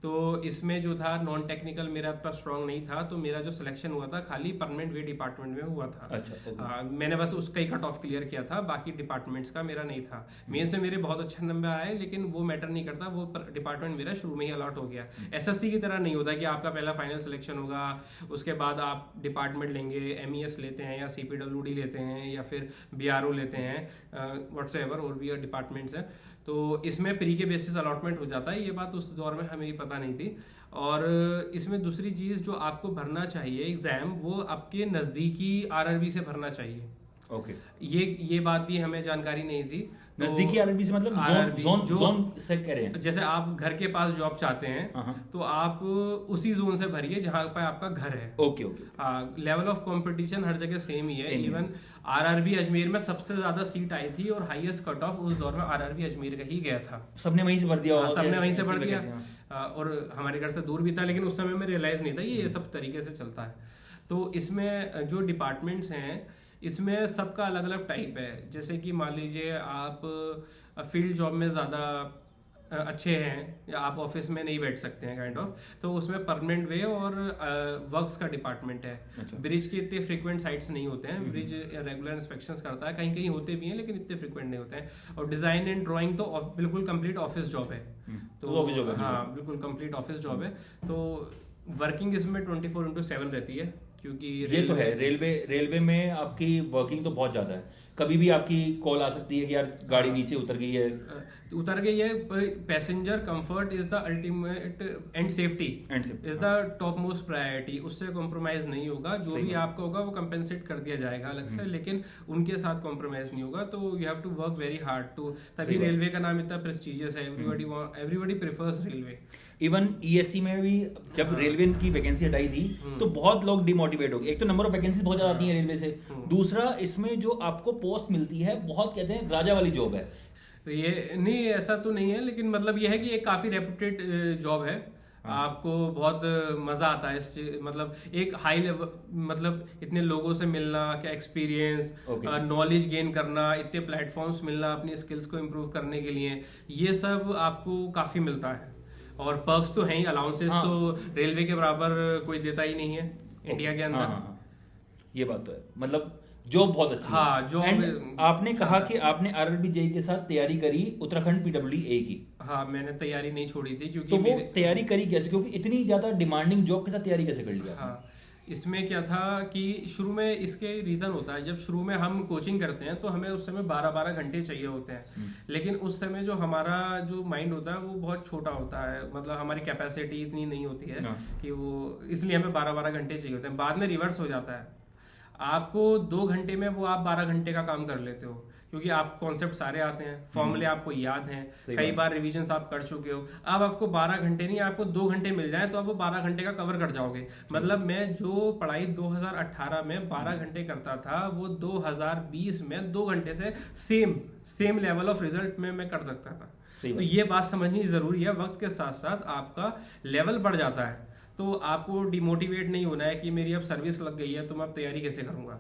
तो इसमें जो था नॉन टेक्निकल मेरा इतना स्ट्रांग नहीं था, तो मेरा जो सिलेक्शन हुआ था खाली परमानेंट वे डिपार्टमेंट में हुआ था। अच्छा, मैंने बस उसका ही कट ऑफ क्लियर किया था, बाकी डिपार्टमेंट्स का मेरा नहीं था। मेंस में मेरे बहुत अच्छे नंबर आए, लेकिन वो मैटर नहीं करता, वो डिपार्टमेंट मेरा शुरू में ही अलॉट हो गया। एसएससी की तरह नहीं होता कि आपका पहला फाइनल सिलेक्शन होगा, उसके बाद आप डिपार्टमेंट लेंगे, एमईएस लेते हैं या सीपीडब्ल्यूडी लेते हैं या फिर बीआरओ लेते हैं, व्हाट्सएवर और भी डिपार्टमेंट्स हैं। तो इसमें प्री के बेसिस अलॉटमेंट हो जाता है, ये बात उस दौर में हमें पता नहीं थी। और इसमें दूसरी चीज़ जो आपको भरना चाहिए एग्जाम, वो आपके नज़दीकी आरआरबी से भरना चाहिए। ओके, ये बात भी हमें जानकारी नहीं थी। नजदीकी आरआरबी से मतलब आरआरबी जोन से कह रहे हैं। जैसे आप घर के पास जॉब चाहते हैं तो आप उसी जोन से भरिए जहां पर आपका घर है। Okay okay. हाँ, लेवल ऑफ कंपटीशन हर जगह सेम ही है। इवन आरआरबी अजमेर में सबसे ज्यादा सीट आई थी और हाईएस्ट कट ऑफ उस दौर में आरआरबी अजमेर का ही गया था। सबने वहीं से भर दिया। सबने वहीं से भर दिया और हमारे घर से दूर भी था, लेकिन उस समय में रियलाइज नहीं था ये सब तरीके से चलता है। तो इसमें जो डिपार्टमेंट्स हैं इसमें सबका अलग अलग टाइप है। जैसे कि मान लीजिए आप फील्ड जॉब में ज़्यादा अच्छे हैं या आप ऑफिस में नहीं बैठ सकते हैं काइंड ऑफ, तो उसमें परमानेंट वे और वर्क्स का डिपार्टमेंट है। ब्रिज के इतने फ्रीक्वेंट साइट्स नहीं होते हैं, ब्रिज रेगुलर इंस्पेक्शंस करता है, कहीं कहीं होते भी हैं लेकिन इतने फ्रीक्वेंट नहीं होते हैं। और डिजाइन एंड ड्राइंग तो बिल्कुल कंप्लीट ऑफिस जॉब है। तो हाँ, बिल्कुल कंप्लीट ऑफिस जॉब है। तो वर्किंग इसमें 24/7 रहती है, क्योंकि ये तो है। रेलवे में आपकी वर्किंग तो बहुत ज्यादा है। कभी भी आपकी कॉल आ सकती है कि यार गाड़ी नीचे उतर गई है। Passenger comfort is the ultimate and safety is the top most priority. उससे कॉम्प्रोमाइज नहीं होगा, जो भी आपका होगा वो कंपेंसेट कर दिया जाएगा अलग से, लेकिन उनके साथ कॉम्प्रोमाइज नहीं होगा। तो you have to work very hard too, तभी रेलवे का नाम इतना प्रेस्टिजियस है। Everybody prefers railway. Even ESC में भी जब रेलवे की वैकेंसी हटाई थी तो बहुत लोग डिमोटिवेट हो गए। एक तो नंबर ऑफ वैकेंसी बहुत ज्यादा आती है रेलवे से, दूसरा इसमें जो आपको पोस्ट मिलती है बहुत कहते हैं राजा वाली जॉब है। तो ये नहीं, ऐसा तो नहीं है, लेकिन मतलब ये है कि ये काफी रेपुटेड जॉब है। आपको बहुत मजा आता है इस मतलब एक हाई लेवल, मतलब इतने लोगों से मिलना, क्या एक्सपीरियंस, नॉलेज गेन करना, इतने प्लेटफॉर्म्स मिलना अपनी स्किल्स को इम्प्रूव करने के लिए, ये सब आपको काफी मिलता है। और पर्क्स तो हैं ही, अलाउंसेस तो रेलवे के बराबर कोई देता ही नहीं है इंडिया के अंदर। ये बात तो है, मतलब जॉब बहुत अच्छी है। जो आपने कहा कि आपने आरआरबी जेईई के साथ तैयारी करी उत्तराखंड पीडब्ल्यूडी की। हाँ, मैंने तैयारी नहीं छोड़ी थी, क्योंकि तो वो तैयारी करी कैसे, क्योंकि इतनी ज्यादा डिमांडिंग जॉब के साथ तैयारी कैसे कर लिया? हाँ, इसमें क्या था कि शुरू में इसके रीज़न होता है, जब शुरू में हम कोचिंग करते हैं तो हमें उस समय 12-12 घंटे चाहिए होते हैं। लेकिन उस समय जो हमारा जो माइंड होता है वो बहुत छोटा होता है, मतलब हमारी कैपेसिटी इतनी नहीं होती है कि वो, इसलिए हमें 12-12 घंटे चाहिए होते हैं। बाद में रिवर्स हो जाता है, आपको 2 घंटे में वो आप 12 घंटे का काम कर लेते हो, क्योंकि आप कॉन्सेप्ट सारे आते हैं, फॉर्मूले आपको याद हैं, कई बार रिवीजन आप कर चुके हो। अब आपको 12 घंटे नहीं, आपको 2 घंटे मिल जाए तो आप वो 12 घंटे का कवर कर जाओगे। मतलब मैं जो पढ़ाई 2018 में 12 घंटे करता था, वो 2020 में 2 घंटे से सेम लेवल ऑफ रिजल्ट में मैं कर सकता था। तो ये बात समझनी जरूरी है। वक्त के साथ साथ आपका लेवल बढ़ जाता है, तो आपको डिमोटिवेट नहीं होना है कि मेरी अब सर्विस लग गई है तो मैं अब तैयारी कैसे करूंगा,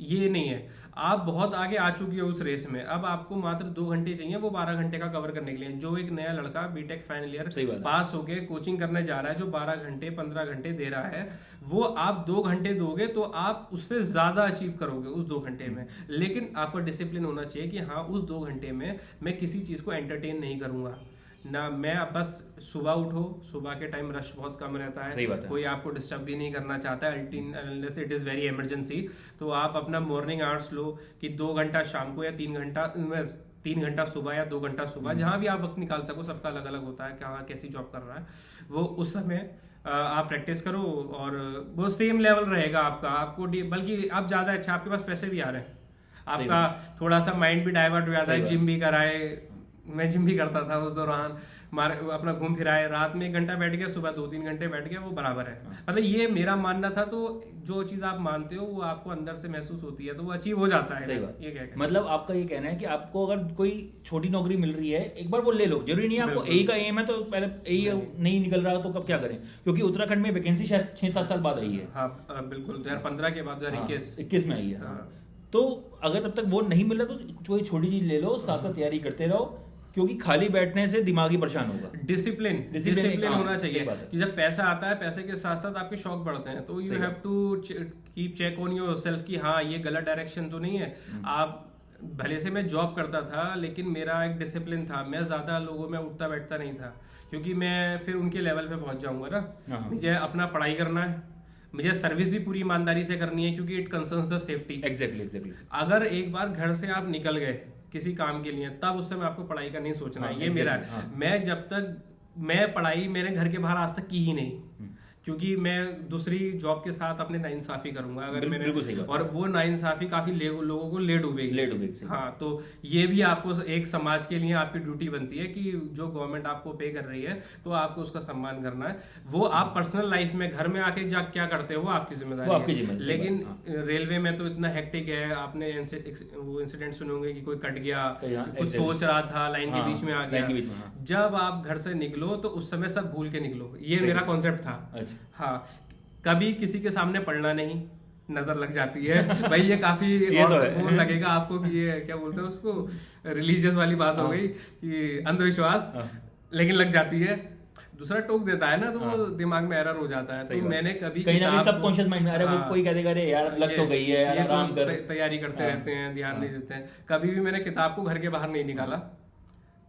ये नहीं है। आप बहुत आगे आ चुकी हो उस रेस में, अब आपको मात्र 2 घंटे चाहिए वो 12 घंटे का कवर करने के लिए। जो एक नया लड़का बीटेक फाइनल ईयर पास होके कोचिंग करने जा रहा है, जो 12 घंटे 15 घंटे दे रहा है, वो आप 2 घंटे दोगे तो आप उससे ज्यादा अचीव करोगे उस 2 घंटे में। लेकिन आपको डिसिप्लिन होना चाहिए कि हाँ, उस 2 घंटे में मैं किसी चीज को एंटरटेन नहीं करूंगा ना। मैं अब बस सुबह उठो, सुबह के टाइम रश बहुत कम रहता है, कोई आपको डिस्टर्ब भी नहीं करना चाहता है unless it is very emergency. तो आप अपना मॉर्निंग आवर्स लो कि 2 घंटा शाम को या 3 घंटा सुबह या 2 घंटा सुबह, जहां भी आप वक्त निकाल सको। सबका अलग अलग होता है, कहाँ कैसी जॉब कर रहा है वो, उस समय आप प्रैक्टिस करो और वो सेम लेवल रहेगा आपका। आपको बल्कि आप ज्यादा अच्छा, आपके पास पैसे भी आ रहे हैं, आपका थोड़ा सा माइंड भी डाइवर्ट हो जाता है। जिम भी कराए, मैं जिम भी करता था उस दौरान, अपना घूम फिराए, रात में 1 घंटा बैठ गया, सुबह 2-3 घंटे बैठ गया, वो बराबर है। मतलब ये मेरा मानना था। तो जो चीज आप मानते हो वो आपको अंदर से महसूस होती है, तो वो अचीव हो जाता है। सही बात। ये क्या मतलब आपका ये कहना है कि आपको अगर कोई छोटी नौकरी मिल रही है, एक बार वो ले लो। जरूरी नहीं है आपको एई का एम है तो पहले एई नहीं निकल रहा तो कब क्या करें, क्योंकि उत्तराखंड में वैकेंसी शायद 6-7 साल बाद आई है। हाँ बिल्कुल, 2015 के बाद 2021 में आई है। तो अगर तब तक वो नहीं मिला तो कोई छोटी चीज ले लो, साथ साथ तैयारी करते रहो, क्योंकि खाली बैठने से दिमागी परेशान होगा। डिसिप्लिन होना सही चाहिए बात है। कि जब पैसा आता है, पैसे के साथ साथ आपके शौक बढ़ते हैं, तो you have to keep check on yourself कि हाँ ये गलत डायरेक्शन तो नहीं है। आप भले से मैं जॉब करता था, लेकिन मेरा एक डिसिप्लिन था, मैं ज्यादा लोगों में उठता बैठता नहीं था, क्योंकि मैं फिर उनके लेवल पे पहुंच जाऊंगा ना। मुझे अपना पढ़ाई करना है, मुझे सर्विस भी पूरी ईमानदारी से करनी है, क्योंकि it concerns the safety. Exactly. अगर एक बार घर से आप निकल गए किसी काम के लिए, तब उस समय आपको पढ़ाई का नहीं सोचना है। ये मेरा है। मैं जब तक मैं पढ़ाई मैंने घर के बाहर आज तक की ही नहीं, क्योंकि मैं दूसरी जॉब के साथ अपने नाइंसाफी करूंगा अगर मैंने, और वो नाइंसाफी काफी लोगों को ले डूबेगी। हाँ, तो ये भी आपको एक समाज के लिए आपकी ड्यूटी बनती है कि जो गवर्नमेंट आपको पे कर रही है तो आपको उसका सम्मान करना है। वो आप पर्सनल लाइफ में घर में आके क्या करते हो वो आपकी जिम्मेदारी है। लेकिन रेलवे में तो इतना हेक्टिक है, आपने वो इंसिडेंट सुने होंगे कि कोई कट गया, कुछ सोच रहा था, लाइन के बीच में आ गया। जब आप घर से निकलो तो उस समय सब भूल के निकलो, ये मेरा कॉन्सेप्ट था। हाँ, कभी किसी के सामने पढ़ना नहीं, नजर लग जाती है भाई। ये काफी वो लगेगा आपको कि ये क्या बोलते हैं उसको, रिलीजियस वाली बात हो गई कि अंधविश्वास, लेकिन लग जाती है। दूसरा टोक देता है ना, तो वो दिमाग में एरर हो जाता है। तो मैंने कभी कहीं ना कहीं सबकॉन्शियस माइंड में, अरे वो कोई कह देगा अरे यार लग तो गई है, आराम कर, तैयारी करते रहते हैं, ध्यान नहीं देते हैं। कभी भी मैंने किताब को घर के बाहर नहीं निकाला,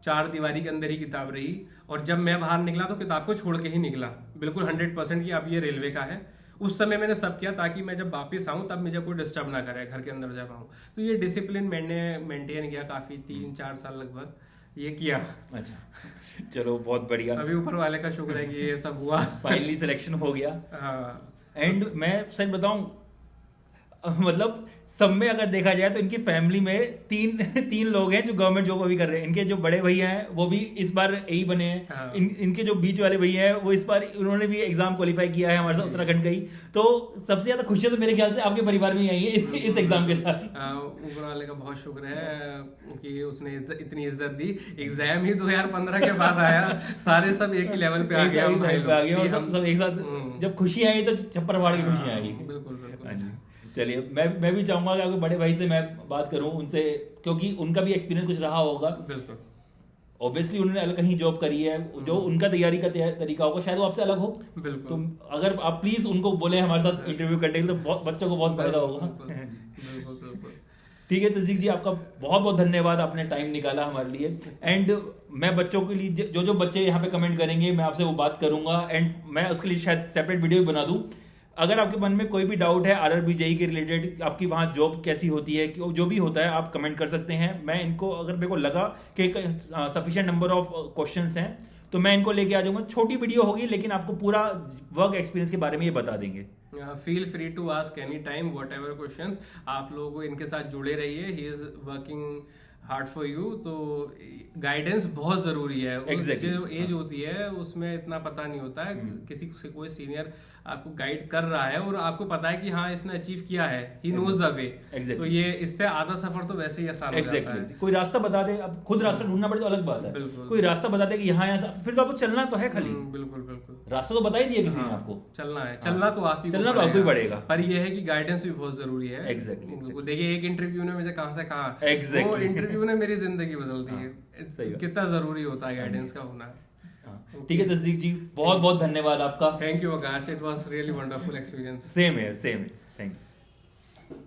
4 दीवारी के अंदर ही किताब रही, और जब मैं बाहर निकला तो किताब को छोड़ के ही निकला, बिल्कुल 100% कि अब ये रेलवे का है। उस समय मैंने सब किया ताकि मैं जब वापस आऊं तब मुझे कोई डिस्टर्ब ना करे घर के अंदर जब आऊं। तो ये डिसिप्लिन मैंने मेंटेन किया काफी, 3-4 साल लगभग ये किया। अच्छा, चलो बहुत बढ़िया। अभी ऊपर वाले का शुक्र है कि ये सब हुआ, फाइनली सिलेक्शन हो गया। हाँ, एंड मैं सच बताऊं, मतलब सब में अगर देखा जाए तो इनकी फैमिली में तीन लोग हैं जो गवर्नमेंट जॉब अभी कर रहे हैं। इनके जो बड़े भैया हैं वो भी इस बार यही बने हैं। हाँ। इनके जो बीच वाले भैया हैं वो इस बार उन्होंने भी एग्जाम क्वालिफाई किया है हमारे साथ उत्तराखंड का ही। तो सबसे ज्यादा खुशियां तो मेरे ख्याल से आपके परिवार में ही आई है इस एग्जाम के साथ। ऊपर वाले का बहुत शुक्र है कि उसने इतनी इज्जत दी। एग्जाम ही 2015 के बाद आया, सारे सब एक ही लेवल पे आ गया, और सब एक साथ जब खुशी आई तो छप्पर फाड़ की खुशी आई। बिल्कुल। चलिए, मैं भी चाहूंगा कि बड़े भाई से मैं बात करूं उनसे, क्योंकि उनका भी एक्सपीरियंस कुछ रहा होगा। बिल्कुल, ऑब्वियसली उन्होंने अलग कहीं जॉब करी है, जो उनका तैयारी का तरीका होगा शायद वो आपसे अलग हो। बिल्कुल। तो अगर आप प्लीज उनको बोले हमारे साथ इंटरव्यू करने के लिए तो बच्चों को बहुत फायदा होगा। बिल्कुल। ठीक है तस्दीक जी, आपका बहुत बहुत धन्यवाद, आपने टाइम निकाला हमारे लिए। एंड मैं बच्चों के लिए जो बच्चे यहाँ पे कमेंट करेंगे मैं आपसे वो बात करूंगा, एंड मैं उसके लिए शायद सेपरेट वीडियो बना दूं। अगर आपके मन में कोई भी डाउट है आरआरबी जेईई के रिलेटेड, आपकी वहाँ जॉब कैसी होती है, जो भी होता है आप कमेंट कर सकते हैं। मैं इनको, अगर मेरे को लगा कि सफिशिएंट नंबर ऑफ क्वेश्चंस हैं तो मैं इनको लेके आ जाऊंगा। छोटी वीडियो होगी लेकिन आपको पूरा वर्क एक्सपीरियंस के बारे में ये बता देंगे। Feel free to ask any time whatever question. आप लोगों को इनके साथ जुड़े रहिए, he is working hard for you. तो गाइडेंस बहुत जरूरी है। Exactly. जो एज होती है उसमें इतना पता नहीं होता है। किसी से कोई सीनियर आपको गाइड कर रहा है और आपको पता है कि हाँ इसने अचीव किया है, ही नोज द वे। तो ये इससे आधा सफर तो वैसे ही आसान हो जाता है। कोई रास्ता बता दे, अब खुद रास्ता ढूंढना पड़े तो अलग बात है। कोई रास्ता बता दे कि यहाँ फिर तो आपको चलना तो है खाली। बिल्कुल। रास्ता तो बता ही दिया किसी ने आपको, चलना है, चलना तो आप ही, चलना तो आपको ही पड़ेगा। पर ये है कि गाइडेंस भी बहुत जरूरी है। एग्जैक्टली। देखिए एक इंटरव्यू ने मुझे कहाँ से कहा, वो इंटरव्यू ने मेरी जिंदगी बदल दी है। कितना जरूरी होता है गाइडेंस का होना। ठीक है तस्दीक जी, बहुत बहुत धन्यवाद आपका। Thank you Akash, it was really wonderful experience. Same है, थैंक यू।